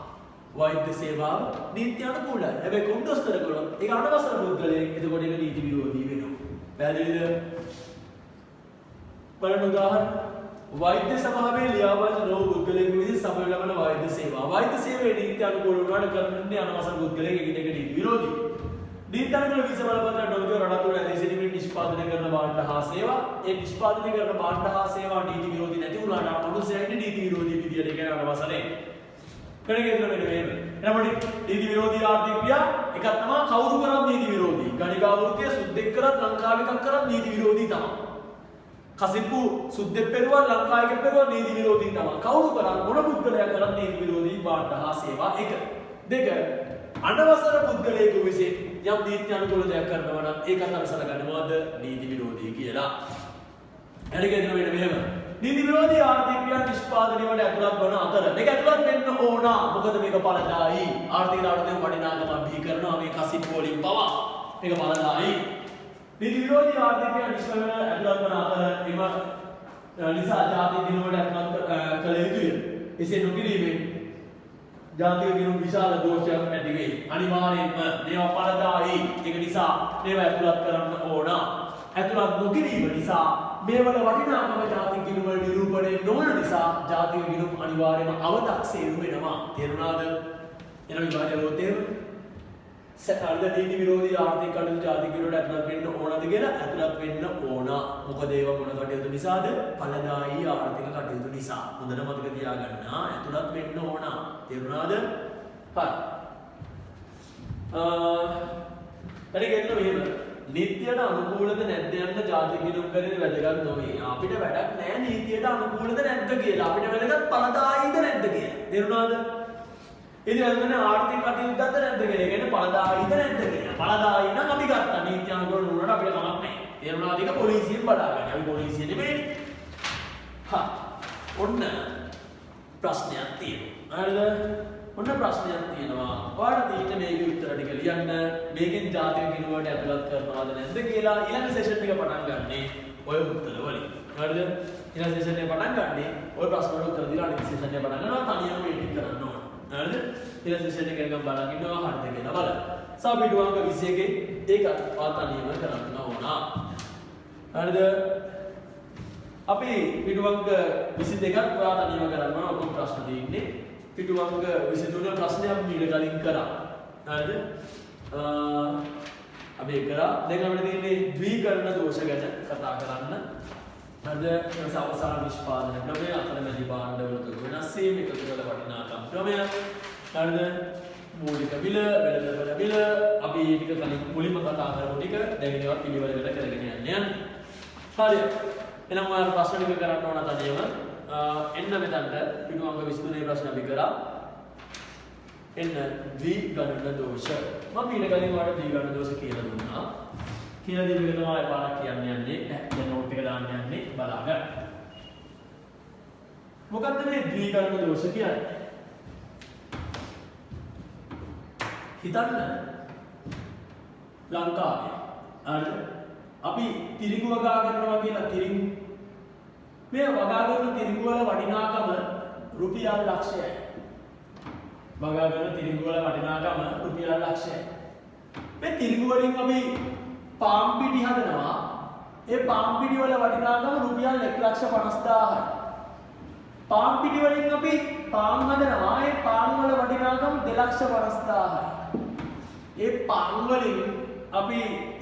වෛද්‍ය සේවාව නීති අනුකූලයි. හැබැයි කොන්දොස්තර කරොත් ඒක අනවසර පුද්ගලයෙක්. එතකොට ඒක නීති විරෝධී වෙනවා. පැහැදිලිද? බලන්න උදාහරණ. වෛද්‍ය සභාවේ ලියාපදිංචි නොවු පුද්ගලයෙකු විසින් සමය ලබන වෛද්‍ය සේවා. වෛද්‍ය සේවයේ නීති අනුකූල වුණාට කරන්නේ අනවසර පුද්ගලයෙක්. ඒක නීති විරෝධී. නීති අනුකූල වීසා බලපත්‍රයක් නොලබන රට තුළ ඇදී සිටින නිෂ්පාදනය කරන භාණ්ඩ හා සේවා. ඒ නිෂ්පාදනය කරන භාණ්ඩ හා සේවා නීති විරෝධී නැති වුණාට මනුස්සයෙක් නීති විරෝධී විදියට ඒක අනවසරේ. කෙනෙක්ගේ මෙන්න මේක. එනකොට නීති විරෝධී ආර්ථික ක්‍රියා එකක් තමයි කවුරු කරත් නීති විරෝධී. ගණිකා වෘත්තිය සුද්දෙක් කරත් ලංකාවේ එකක් කරත් නීති විරෝධී තමයි. කසිප්පු සුද්දෙක් පෙරුවා ලංකාවේ එකක් පෙරුවා නීති විරෝධී තමයි. කවුරු කරත් මොන පුද්ගලයා කරත් නීති විරෝධී භාණ්ඩ හා සේවා එක. දෙක අනවසර පුද්ගලයෙකු විසින් යම් නීති අනුකූල දෙයක් කරනවා නම් ඒකත් අපි සලකන්නේ මොකද? නීති විරෝධී කියලා. එනිකේද මෙන්න මෙහෙම. නීති විරෝධී ආර්ථික ක්‍රියා නිෂ්පාදනය වල ඇතුළත් වන අතර මේක ඇතුළත් වෙන්න ඕන. මොකද මේක පළදායි. ආර්ථික නාටකයේ වටිනාකම බිහි කරනවා මේ කසිප්පු වලින් පවා. මේක පළදායි. නීති විරෝධී ආර්ථික ක්‍රියා නිෂ්පාදනය ඇතුළත් වන අතර එම නිසා ජාතික දින වල ඇතුළත් කළ යුතුය. එසේ නොකිරීමෙන් ජාතික දිනුම් විශාල දෝෂයක් ඇති වෙයි. අනිවාර්යයෙන්ම මේවා පළදායි. ඒක නිසා මේවා ඇතුළත් කරන්න ඕන. ඇතුළත් නොකිරීම නිසා මේවල වටිනාකම ජාතික දිනුම් වල නිරූපණය නිසා ජාතික ගිණුම් අනිවාර්යයෙන්ම අව탁සේරු වෙනවා. තේරුණාද? එන විභාගය ලෝතේම සකල්ද නීති විරෝධී ආර්ථික කටයුතු ජාතික ගිණුමට ඇතුළත් වෙන්න ඕනද කියලා ඇතුළත් වෙන්න ඕන. මොකද ඒව මොන කටයුතු නිසාද? ඵලදායී ආර්ථික කටයුතු නිසා. හොඳට මතක තියාගන්න. ඇතුළත් වෙන්න ඕන. තේරුණාද? හරි. පරිගණන මෙහෙම නීතියට අනුකූලද නැද්ද යන්න ජාතික ගිණුම් කරේ වැදගත් නොවේ. අපිට වැඩක් නෑ නීතියට අනුකූලද නැද්ද කියලා. අපිට වැදගත් ඵලදායීද නැද්ද කියලා. තේරුණාද? ඉතින් අදගෙන ආර්ථික කටයුත්තක්ද නැද්ද කියලා. ඒ කියන්නේ ඵලදායීද නැද්ද කියලා. ඵලදායී නම් අපි ගත්තා. නීති අනුකූල නුනට අපිට කමක් නෑ. තේරුණාද? ඒක පොලිසියෙන් බලාගන්න. අපි පොලිසිය නෙමෙයි. ඔන්න ප්‍රශ්නයක් තියෙනවා. හරිද? ඔන්න ප්‍රශ්නයක් තියෙනවා. ඔයාලට තියෙන මේකේ උත්තර ටික ලියන්න. මේකෙන් ජාතික ගිණුමට ඇතුළත් කරනවද නැද්ද කියලා ඊළඟ සෙෂන් එක පටන් ගන්නෙ ඔය උත්තර වලින්. හරිද? ඊළඟ සෙෂන් එක පටන් ගන්නෙ ඔය ප්‍රශ්න වල උත්තර දීලා අනිත් සෙෂන් එක පටන් ගන්නවා. තනියම මේක කරන්න ඕන. හරිද? ඊළඟ සෙෂන් එක ගම බලන් ඉන්නවා හරිද කියලා බලන්න. සාපේක්ෂව 21 ඒකත් තනියම කරන්න ඕන. හරිද? අපි පිටුවංග 22ත් ඔයා තනියම කරන්න ඕන. ඔක්කොම ප්‍රශ්න දෙන්නේ. පිටුවංග 23 ප්‍රශ්නයක් මීට කලින් කරා. හරිද? අපි කරා. දැන් අපිට තියෙන්නේ ද්විකරණ දෝෂ ගැන කතා කරන්න. හරිද? ඊට අවසාන නිෂ්පාදන ක්‍රමය, අතරමැදි භාණ්ඩවල තුරු වෙනස් වීම, එකතු කළ වටිනාකම් ක්‍රමය. හරිද? මූලික මිල, වෙළඳපොළ මිල, අපි ටික කලින් මුලින්ම කතා කරපු ටික දැන් ඒවා පිළිවෙලකට කරගෙන යන්නේ. හරි. එහෙනම් ඔයාලා ප්‍රශ්න ටික කරන්න ඕන තනියම. එන්න මෙතනට පිටුවංග 23 ප්‍රශ්න අපි කරා. එන්න ද්විගණන දෝෂ. මම ඊට කලින් ඔයාලට ද්විගණන දෝෂ කියලා දුන්නා. කියලා දීපු එක තමයි පාරක් කියන්න යන්නේ. දැන් නෝට් එක දාන්න යන්නේ බලාගන්න. මොකද්ද මේ ද්විගණන දෝෂ කියන්නේ? හිතන්න ලංකාවේ හරිද? අපි තිරිඟු වගා කරනවා කියලා තිරිඟු මේ වගා කරන තිරිඟු වල වටිනාකම රුපියල් ලක්ෂයයි. වගා කරන තිරිඟු වල වටිනාකම රුපියල් ලක්ෂයයි. මේ තිරිඟු වලින් අපි පාම් පිටි හදනවා. ඒ පාම් පිටි වල වටිනාකම රුපියල් 1,50,000යි. පාම් පිටි වලින් අපි පාම් හදනවා. ඒ පාම් වල වටිනාකම 2,50,000යි. ඒ පාම් වලින් අපි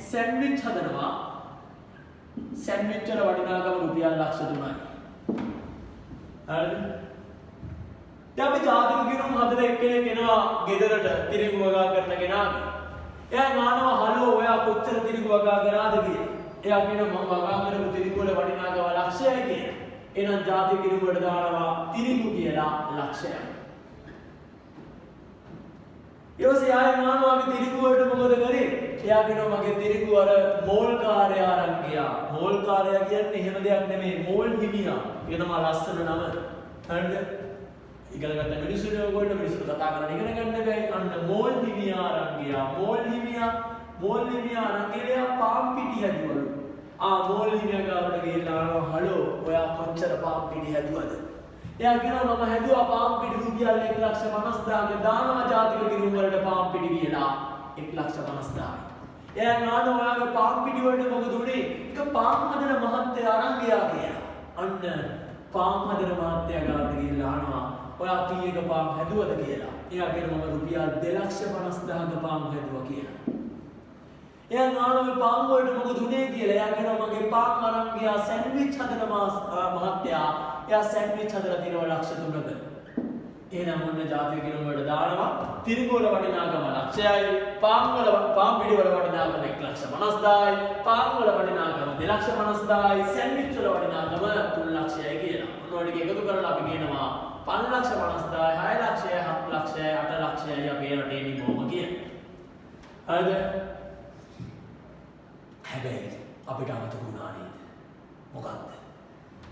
සෑන්ඩ්විච් හදනවා. සෑන්ඩ්විච් වල වටිනාකම රුපියල් 3,00,000යි. හරිද? දැන් අපි ජාතික ගිණුම් හදන එක්කෙනෙක් එනවා ගෙදරට තිරිඟු වගා කරන කෙනාගේ. එයා නානවා හලෝ ඔයා කොච්චර තිරිඟු වගා කරාද කියලා. එයා කියනවා මම වගා කරපු තිරිඟු වල වටිනාකම ලක්ෂයයි කියලා. එහෙනම් ජාතික ගිණුම් වලට දානවා තිරිඟු කියලා ලක්ෂයයි. ඊවසේ ආයෙ නානවා අපි තිරිඟු වලට මොකද කරේ? එයා කියනවා මගේ තිරිඟු අර මෝල් කාර්යය අරන් ගියා. මෝල් කාර්යය කියන්නේ එහෙම දෙයක් නෙමෙයි. මෝල් හිමියා. ඒක තමයි ලස්සන නම. හරිද? ඉගෙන ගන්න මිනිස්සුන්ට ඕගොල්ලෝ මිනිස්සුන්ට කතා කරන්න ඉගෙන ගන්න බැයි. අන්න මෝල් හිමියා අරන් ගියා. මෝල් හිමියා අරන් ගියා පාම් පිටි හැදුවලු. මෝල් හිමියා ගාවට ගිහිල්ලා අහනවා හලෝ ඔයා කොච්චර පාම් පිටි හැදුවද? එයා කියනවා මම හැදුවා පාම් පිටි රුපියල් 1,50,000ක දානවා ජාතික ගිණුම් වලට පාම් පිටි කියලා 1,50,000යි. එයා නානවා ඔයාගේ පාම් පිටි වලට මොකද උනේ? එක පාම් හදන මහත්තයා අරන් ගියා කියලා. අන්න පාම් හදන මහත්තයා ගාවට ගිහිල්ලා අහනවා ඔයා කීයක පාම් හැදුවද කියලා. එයා කියනවා මම රුපියල් 2,50,000ක පාම් හැදුවා කියලා. එයා නානවා පාම් වලට මොකද උනේ කියලා. එයා කියනවා මගේ පාම් අරන් ගියා සෑන්ඩ්විච් හදන මහත්තයා. එයා සෑන්ඩ්විච් හදලා තියෙනවා 3,00,000ක. එහෙනම් ඔන්න ජාතික ගිණුම් වලට දානවා තිරිඟු වල වටිනාකම ලක්ෂයයි. පාම් පිටි වල වටිනාකම 1,50,000යි. පාම් වල වටිනාකම 2,50,000යි. සෑන්ඩ්විච් වල වටිනාකම 3,00,000යි කියලා. ඔන්න ඔය ටික එකතු කරලා අපි කියනවා 5,50,000යි 6,00,000යි 7,00,000යි 8,00,000යි අපේ රටේ නිමෝම කියන්නේ. හරිද? හැබැයි අපිට අමතක වුණා නේද? මොකක්ද?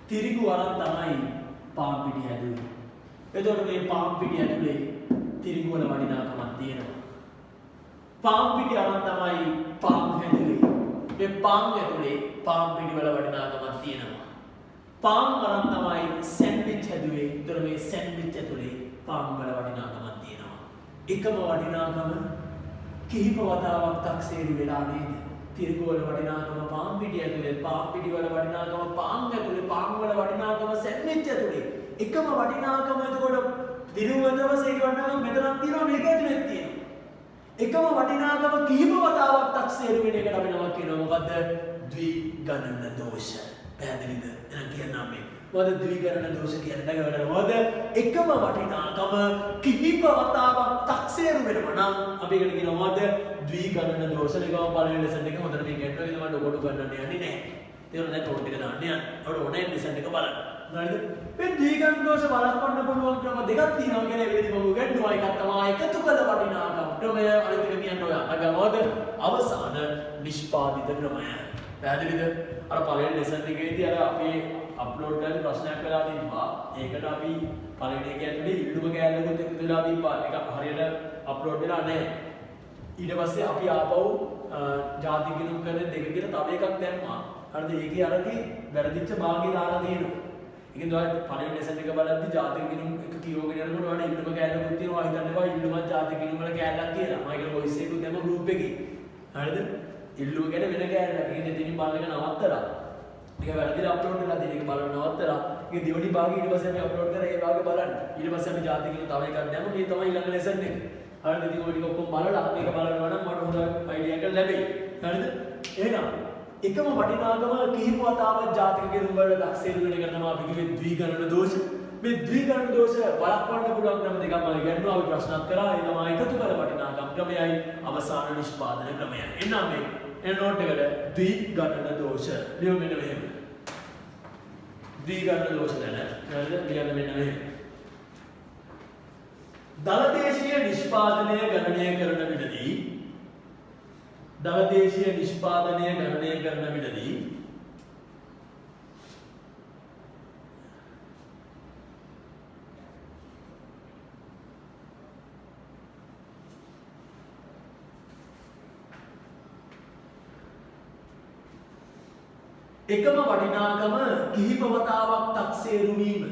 තිරිඟු අරන් තමයි පාම් පිටි හැදුවේ. එතකොට මේ පාම් පිටි ඇතුලේ තිරිඟු වල වටිනාකමක් තියෙනවා. පාම් පිටි අරන් තමයි පාම් හැදුවේ. මේ පාම් ඇතුලේ පාම් පිටි වල වටිනාකමක් තියෙනවා. පාම් අරන් තමයි සෑන්ඩ්විච් හැදුවේ. ඒතර මේ සෑන්ඩ්විච් ඇතුලේ පාම් වල වටිනාකමක් තියෙනවා. එකම වටිනාකම කිහිප වතාවක් තක්සේරු වෙලා නේද? තිරිඟු වල වටිනාකම පාම් පිටි ඇතුලේ, පාම් පිටි වල වටිනාකම පාම් ඇතුලේ, පාම් වල වටිනාකම සෑන්ඩ්විච් ඇතුලේ. එකම වටිනාකම එතකොට තිරුවන්දරවසේ වටිනාකම මෙතනක් තියෙනවා මේක ඇතුලේ තියෙනවා. එකම වටිනාකම කිහිප වතාවක් තක්සේරු වෙන එකට අපි නමක් කියනවා මොකද්ද? ද්විගණන දෝෂ. පැහැදිලිද? එහෙනම් කියන්නම් මේ. මොකද ද්විගණන දෝෂ කියන්නේ මොකද? එකම වටිනාකම කිහිප වතාවක් තක්සේරු වෙනවා නම් අපි ඒකට කියනවා මොකද? ද්විගණන දෝෂ. ඒකම පළවෙනි ලෙසන් එක හොඳට මේ ගැටුවා. ඒක තමයි ඔකට ගන්නන්න යන්නේ නැහැ. තේරුණා දැන් ටෝට් එක දාන්න යන්න. ඔකට ඕනේ ලෙසන් එක බලන්න. හරිද? මේ ද්විගණන දෝෂ වළක්වන්න පුළුවන් ක්‍රම දෙකක් තියෙනවා කියන එකේදී මම උගන්වුවා. එකක් තමයි එකතු කළ වටිනාකම් ක්‍රමය. අනිත් එක කියන්නේ ඔය අගමෝද අවසාන නිෂ්පාදිත ක්‍රමය. පැහැදිලිද? අර පළවෙනි ලෙසන් එකේදී අර අපි අප්ලෝඩ් කරලා ප්‍රශ්නයක් වෙලා තිබ්බා. ඒකට අපි පළවෙනි එක ඇතුලේ ඉල්ලුම කෑල්ලකුත් එකතු වෙලා තිබ්බා. ඒක හරියට අප්ලෝඩ් වෙලා නැහැ. ඊට පස්සේ අපි ආපහු ಜಾති ගිණුම් කරන දෙක කියලා තව එකක් දැම්මා. හරිද? ඒකේ අරදී වැරදිච්ච භාගය දාලා තියෙනවා. ඒකෙන් ඔය පළවෙනි ලෙසන් එක බලද්දි ಜಾති ගිණුම් එක කියවගෙන යනකොට ඔයාලා ඉල්ලුම කෑල්ලකුත් තියෙනවා. හිතන්න එපා ඉල්ලුමත් ಜಾති ගිණුම් වල කෑල්ලක් කියලා. මම ඒක වොයිස් එකකුත් දැම්ම ගෲප් එකේ. හරිද? ඉල්ලුම ගැන වෙන කෑල්ලක්. ඒකෙන් දෙතින් බලන එක නවත්තලා. ඒක වැරදිලා අප්ලෝඩ් වෙලා තියෙන එක බලන්න නවත්තලා. ඒක දෙවෙනි භාගය ඊට පස්සේ අපි අප්ලෝඩ් කරා ඒ භාගය බලන්න. ඊට පස්සේ අපි ಜಾති ගිණුම් තව එකක් දැම්ම. මේ තමයි ඊළඟ ලෙසන් එක. හරිද? ඉතින් ඔය ටික ඔක්කොම බලලා මේක බලනවා නම් මට හොඳ අයිඩියා එකක් ලැබෙයි. හරිද? එහෙනම් එකම වටිනාකම කිහිප වතාවක් ජාතික ගිණුම් වල දක්ෂේරු වෙන එක තමයි අපි කිව්වේ ද්විගණන දෝෂ. මේ ද්විගණන දෝෂ වළක්වන්න පුළුවන් ක්‍රම දෙකක් මම ඉගෙනුවා. අපි ප්‍රශ්නත් කරා. ඒ තමයි එකතු කළ වටිනාකම් ක්‍රමයයි අවසාන නිෂ්පාදන ක්‍රමයයි. එන්නම් මේ එන නෝට් එකට ද්විගණන දෝෂ. ලියමු මෙන්න මෙහෙම. ද්විගණන දෝෂ දැන. හරිද? ලියන්න මෙන්න මෙහෙම. දලදේශීය නිෂ්පාදනය ගණනය කරන විටදී දලදේශීය නිෂ්පාදනය ගණනය කරන විටදී එකම වටිනාකම කිහිප වතාවක් තක්සේරු වීම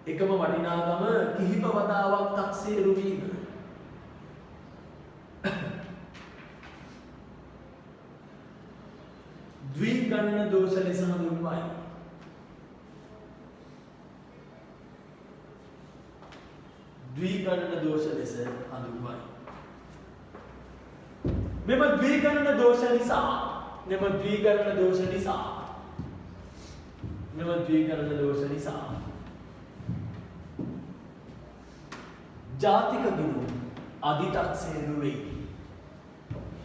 එකම වටිනාකම කිහිප වතාවක් තක්සේරු වීම ද්විගණන දෝෂ ලෙස හඳුන්වයි. ද්විගණන දෝෂ ලෙස හඳුන්වයි. මෙම ද්විගණන දෝෂ නිසා ජාතික ගිණුම් අධිතක්සේරු වෙයි.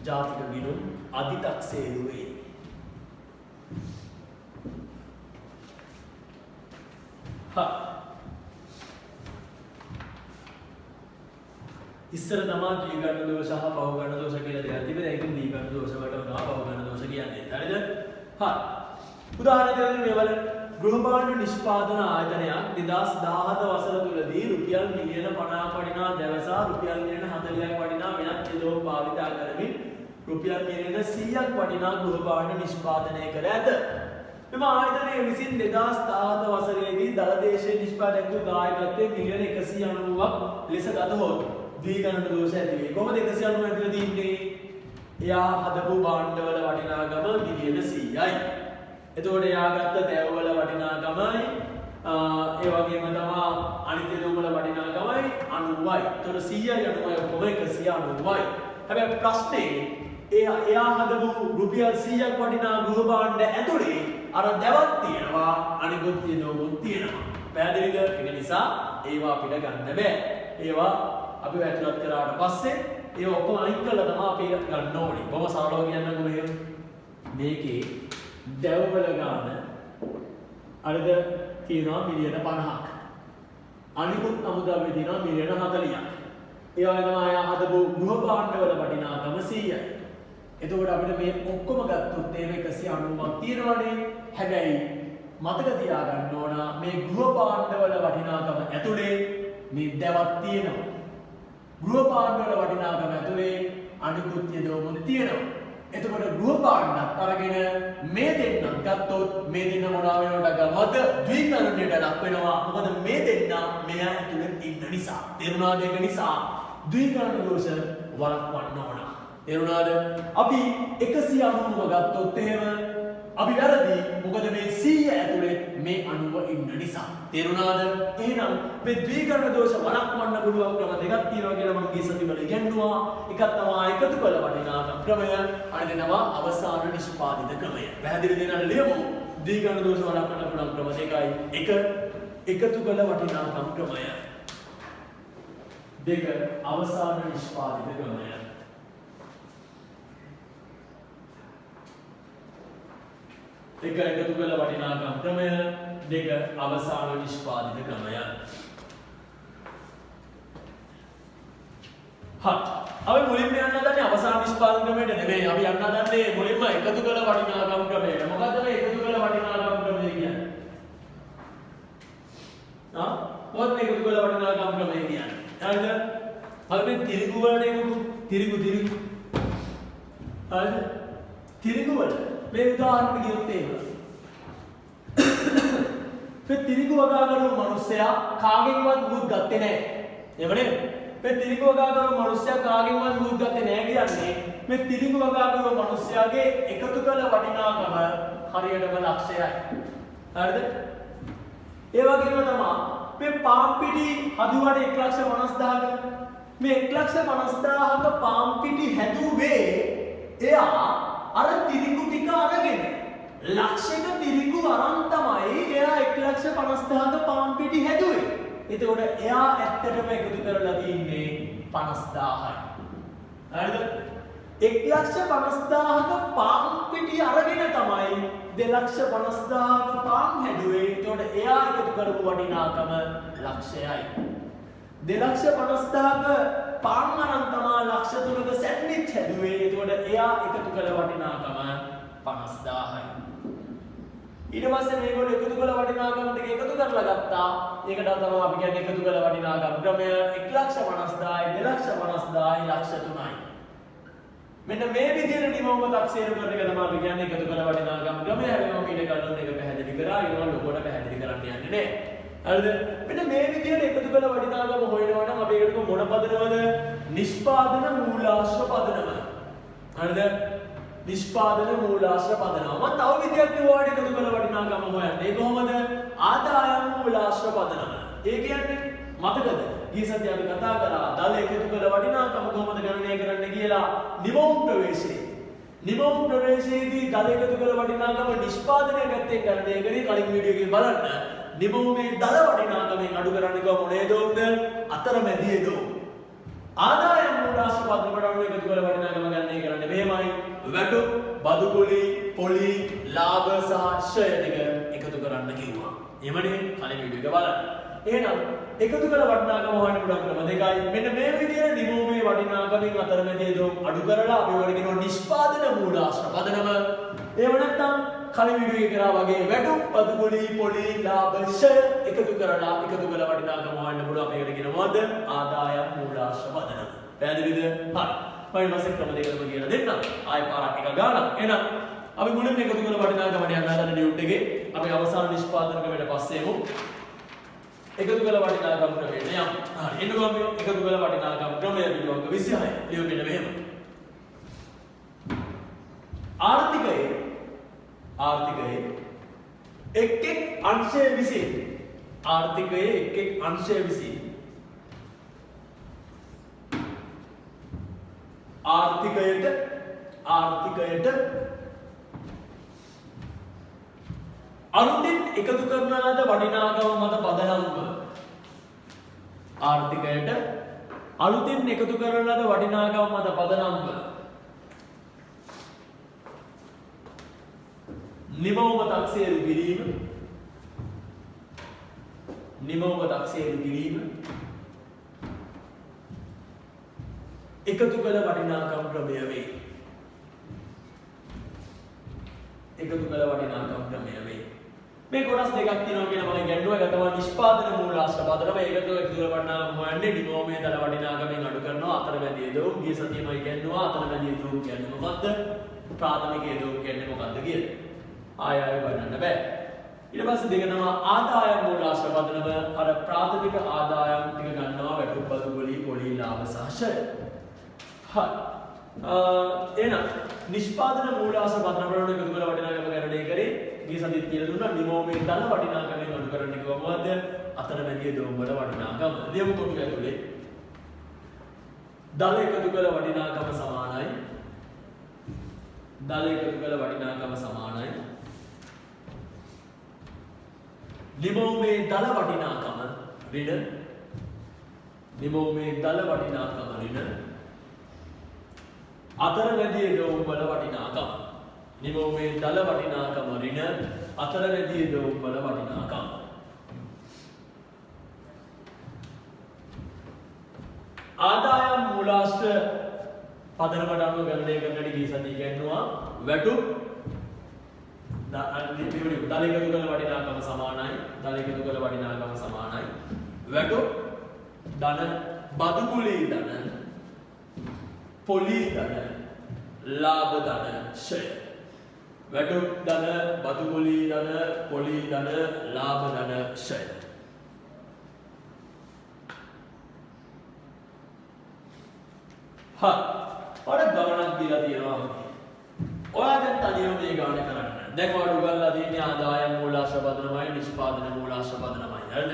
ජාතික ගිණුම් අධිතක්සේරු වෙයි. ඉස්සර තමයි ද්විගණන දෝෂ සහ බහුගණන දෝෂ කියලා දෙයක් තිබෙනවා. ඒකෙන් ද්විගණන දෝෂ වලට උනා බහුගණන දෝෂ කියන්නේ. හරිද? හරි. උදාහරණයක් දෙන්න මේවල ගෘහභාණ්ඩ නිෂ්පාදන ආයතනයක් 2017 වසර තුලදී රුපියල් මිලියන 50ක් වටිනා දවසා රුපියල් මිලියන 40ක් වටිනා වෙනත් යොදවුම් භාවිතා කරමින් රුපියල් මිලියන 100ක් වටිනා ගෘහභාණ්ඩ නිෂ්පාදනය කර ඇත. මෙම ආයතනය විසින් 2017 වසරේදී දලදේශීය නිෂ්පාදකතු දායකත්වයේ මිලියන 190ක් ලෙස ගතහොත් ද්විගණන දෝෂ ඇති වේ. කොහොමද 190 ඇතුළේ තින්නේ? එයා හදපු භාණ්ඩවල වටිනාකම මිලියන 100යි. එතකොට එයා ගත්ත දැවවල වටිනාකමයි ඒ වගේම තමයි අනිත් යොදවුම් වල වටිනාකමයි 90යි. එතකොට 100යි 90යි ඔක්කොම 190යි. හැබැයි ප්‍රශ්නේ එයා හදපු රුපියල් 100ක් වටිනා ගෘහ භාණ්ඩ ඇතුලේ අර දැවක් තියෙනවා අනිකුත් යොදවුම් තියෙනවා. පැහැදිලිද? ඒක නිසා ඒවා අපිට ගන්න බෑ. ඒවා අපි ඇතුළත් කරාට පස්සේ ඒ ඔක්කොම අයින් කරලා තමයි අපි ගන්න ඕනේ. බොහොම සරලව කියන්නකො මෙහෙම. මේකේ දැවවල ගාන අරද තියෙනවා මිලියන 50ක්. අනිකුත් අමුද්‍රව්‍ය තියෙනවා මිලියන 40ක්. ඒ වගේ තමයි හදපු ගෘහ භාණ්ඩවල වටිනාකම 100යි. එතකොට අපිට මේ ඔක්කොම ගත්තොත් ඒක 190ක් තියෙනවානේ. හැබැයි මතක තියාගන්න ඕන මේ ගෘහ භාණ්ඩවල වටිනාකම ඇතුලේ මේ දැවක් තියෙනවා. ගෘහ භාණ්ඩවල වටිනාකම ඇතුලේ අනිකුත් යොදවුම් තියෙනවා. එතකොට ගෘහ භාණ්ඩත් අරගෙන මේ දෙන්නත් ගත්තොත් මේ දෙන්න මොනවා වෙනවද ගමත ද්විගණනයට ලක් වෙනවා. මොකද මේ දෙන්න මෙයා ඇතුලේ ඉන්න නිසා. තේරුණාද? ඒක නිසා ද්විගණන දෝෂ වළක්වන්න ඕන. තේරුණාද? අපි 190ම ගත්තොත් එහෙම අපි වැරදි. මොකද මේ 100 ඇතුලේ මේ 90 ඉන්න නිසා. තේරුණාද? එහෙනම් මේ ද්විකරණ දෝෂ වළක්වන්න පුළුවන් ක්‍රම දෙකක් තියෙනවා කියලා මම ගිය සතිවල ඉගෙනුවා. එකක් තමයි එකතු කළ වටිනාකම් ක්‍රමය. අනිත් තමයි අවසාන නිෂ්පාදිත ක්‍රමය. පැහැදිලි දෙන්න ලියමු. ද්විකරණ දෝෂ වළක්වන්න පුළුවන් ක්‍රම දෙකයි. එක එකතු කළ වටිනාකම් ක්‍රමය. දෙක අවසාන නිෂ්පාදිත ක්‍රමය. එක එකතු කළ වටිනාකම් ක්‍රමය. දෙක අවසාන නිෂ්පාදිත ක්‍රමය. හරි. අපි මුලින්ම යන්න හදන්නේ අවසාන නිෂ්පාදන ක්‍රමයට නෙමෙයි. අපි යන්න හදන්නේ මුලින්ම එකතු කළ වටිනාකම් ක්‍රමයට. මොකද්ද මේ එකතු කළ වටිනාකම් ක්‍රමය කියන්නේ? මොකක්ද මේ එකතු කළ වටිනාකම් ක්‍රමය කියන්නේ? හරිද? අපි තිරිඟු වලට එමුකෝ. තිරිඟු. හරිද? තිරිඟු වල මේ උදාහරණ කියොත් එහෙම. මේ තිරිඟු වගා කරන මිනිස්සයා කාගෙන්වත් බුද් ගත්තේ නැහැ. එහෙම නේද? මේ තිරිඟු වගා කරන මිනිස්සයා කාගෙන්වත් බුද් ගත්තේ නැහැ කියන්නේ මේ තිරිඟු වගා කරන මිනිස්සයාගේ එකතු කළ වටිනාකම හරියටම ලක්ෂයයි. හරිද? ඒ වගේම තමයි මේ පාම් පිටි හදුවට 1,50,000ක මේ 1,50,000ක පාම් පිටි හැදුවේ එයා අර තිරිඟු ටික අරගෙන ලක්ෂයක තිරිඟු අරන් තමයි එයා 1,50,000ක පාම් පිටි හැදුවේ. එතකොට එයා ඇත්තටම එකතු කරලා තින්නේ 50,000යි. හරිද? 1,50,000ක පාම් පිටි අරගෙන තමයි 2,50,000ක පාම් හැදුවේ. එතකොට එයා එකතු කරපු වටිනාකම ලක්ෂයයි. 2,50,000ක පාම් අරන් තමයි ලක්ෂ 3ක සැන්ඩ්විච් හැදුවේ. එතකොට එයා එකතු කළ වටිනාකම 50,000යි. ඊට පස්සේ මේගොල්ලෝ එකතු කළ වටිනාකම් ටික එකතු කරලා ගත්තා. ඒකට තමයි අපි කියන්නේ එකතු කළ වටිනාකම් ක්‍රමය 1,50,000යි 2,50,000යි ලක්ෂ 3යි. මෙන්න මේ විදිහට නිමවම තක්සේරු කරන එක තමයි අපි කියන්නේ එකතු කළ වටිනාකම් ක්‍රමය. හැබැයි මම ඊට කලින් එක පැහැදිලි කරා. ඒක මම ලොකුවට පැහැදිලි කරන්න යන්නේ නැහැ. හරිද? මෙන්න මේ විදිහට එකතු කළ වටිනාකම හොයනවා නම් අපි ඒකට මොන පදනමද? නිෂ්පාදන මූලාශ්‍ර පදනම. හරිද? නිෂ්පාදන මූලාශ්‍ර පදනම. මම තව විදියක් කියවුවාට එකතු කළ වටිනාකම හොයන්නේ. ඒ කොහොමද? ආදායම් මූලාශ්‍ර පදනම. ඒ කියන්නේ මතකද? ගිය සතියේ අපි කතා කරා දල එකතු කළ වටිනාකම කොහොමද ගණනය කරන්න කියලා නිමවුම් ප්‍රවේශයේදී. නිමවුම් ප්‍රවේශයේදී දල එකතු කළ වටිනාකම නිෂ්පාදනය පැත්තෙන් ගණනය කරේ කලින් වීඩියෝ එකේ බලන්න. නිමවුමේ දල වටිනාකමෙන් අඩු කරන්න ගියා මොනේද උන්ද? අතරමැදියේද? ආදායම් මූලාශ්‍ර පදනමට අනුව එකතු කළ වටිනාකම ගණනය කරන්නේ මෙහෙමයි. වැටු, බදු පොලි, ලාභ සහ ෂය ටික එකතු කරන්න කිව්වා. එහෙමනේ කලින් වීඩියෝ එක බලන්න. එහෙනම් එකතු කළ වටිනාකම හොයන්න පුළුවන් ක්‍රම දෙකයි. මෙන්න මේ විදිහට නිමවුමේ වටිනාකමින් අතරමැදියේද අඩු කරලා අපි වල කියනවා නිෂ්පාදන මූලාශ්‍ර පදනම. එහෙම නැත්නම් කලින් වීඩියෝ එකේ කරා වගේ වැටු, බදු පොලි, ලාභ ෂය එකතු කරලා එකතු කළ වටිනාකම හොයන්න පුළුවන්. මේකට කියනවාද ආදායම් මූලාශ්‍ර පදනම. පැහැදිලිද? හරි. මම ඊපස්සේ ක්‍රම දෙකම කියලා දෙන්නම්. ආයෙ පාරක් එක ගානක්. එහෙනම් අපි මුලින්ම එකතු කරන වටිනාකමට යන්න හදන ඩියුට් එකේ අපි අවසාන නිෂ්පාදන ක්‍රමයට පස්සේ එමු. එකතු කළ වටිනාකම් ක්‍රමයට යමු. හරි. එන්න ගමු එකතු කළ වටිනාකම් ක්‍රමය පිළිබඳව 26. ලියුම් මෙන්න මෙහෙම. ආර්ථිකයේ එක් අංශය විසින් ආර්ථිකයේ එක් අංශය විසින් ආර්ථිකයට අලුතින් එකතු කරන ලද වටිනාකම මත පදනම්ව ආර්ථිකයට අලුතින් එකතු කරන ලද වටිනාකම මත පදනම්ව නිමවුම තක්සේරු කිරීම එකතු කළ වටිනාකම් ක්‍රමය වේ. මේ කොටස් දෙකක් තියෙනවා කියලා මම කියනවා. ඒක තමයි නිෂ්පාදන මූලාශ්‍ර පදනම. ඒකට එකතු කළ වටිනාකම් හොයන්නේ නිමවුමේ දල වටිනාකමෙන් අඩු කරනවා. අතරමැදියේදෝ ගිය සතියේම කියනවා අතරමැදියේදෝ කියන්නේ මොකද්ද? ප්‍රාථමිකයේදෝ කියන්නේ මොකද්ද කියලා. ආය බලන්න බෑ. ඊට පස්සේ දෙක තමයි ආදායම් මූලාශ්‍ර පදනම. අර ප්‍රාථමික ආදායම් ටික ගන්නවා වැටුප් බදු පොලි ලාභ සහ ෂය. හරි. එහෙනම් නිෂ්පාදන මූලාශ්‍ර පදනම වල එකතු කරලා වටිනාකම ගණනය කරේ ගිය සතියේ කියලා දුන්නා නිමෝමේ දල වටිනාකමෙන් අඩු කරන්න කිව්වා මොකද්ද අතරමැදිය දෝම වල වටිනාකම ලියමු කොටු ඇතුලේ දල එකතු කළ වටිනාකම සමානයි දල එකතු කළ වටිනාකම සමානයි නිමෝමේ දල වටිනාකම ඍණ නිමෝමේ දල වටිනාකම ඍණ අතරමැදිය දෝම වල වටිනාකම නිමෝමේ දල වටිනාකම ඍණ අතරමැදිය දෝම වල වටිනාකම ආදායම් මූලාශ්‍ර පදනමට අනුව ගණනය කරන්නට ගිය සතියේ ගන්නවා වැටුප් දල එකතු කළ වටිනාකම සමානයි දල එකතු කළ වටිනාකම සමානයි වැටුප් ධන බදු කුලී ධන පොලී ධන ලාභ ධන ෂය වැටුප් ධන බදු කුලී ධන පොලී ධන ලාභ ධන ෂය ඔයාලට ගණනක් දීලා තියෙනවා. ඔයා දැන් තනියම මේ ගණන කරන්න. දැන් ඔයාලට උගන්ලා තියෙන්නේ ආදායම් මූලාශ්‍ර පදනමයි නිෂ්පාදන මූලාශ්‍ර පදනමයි. හරිද?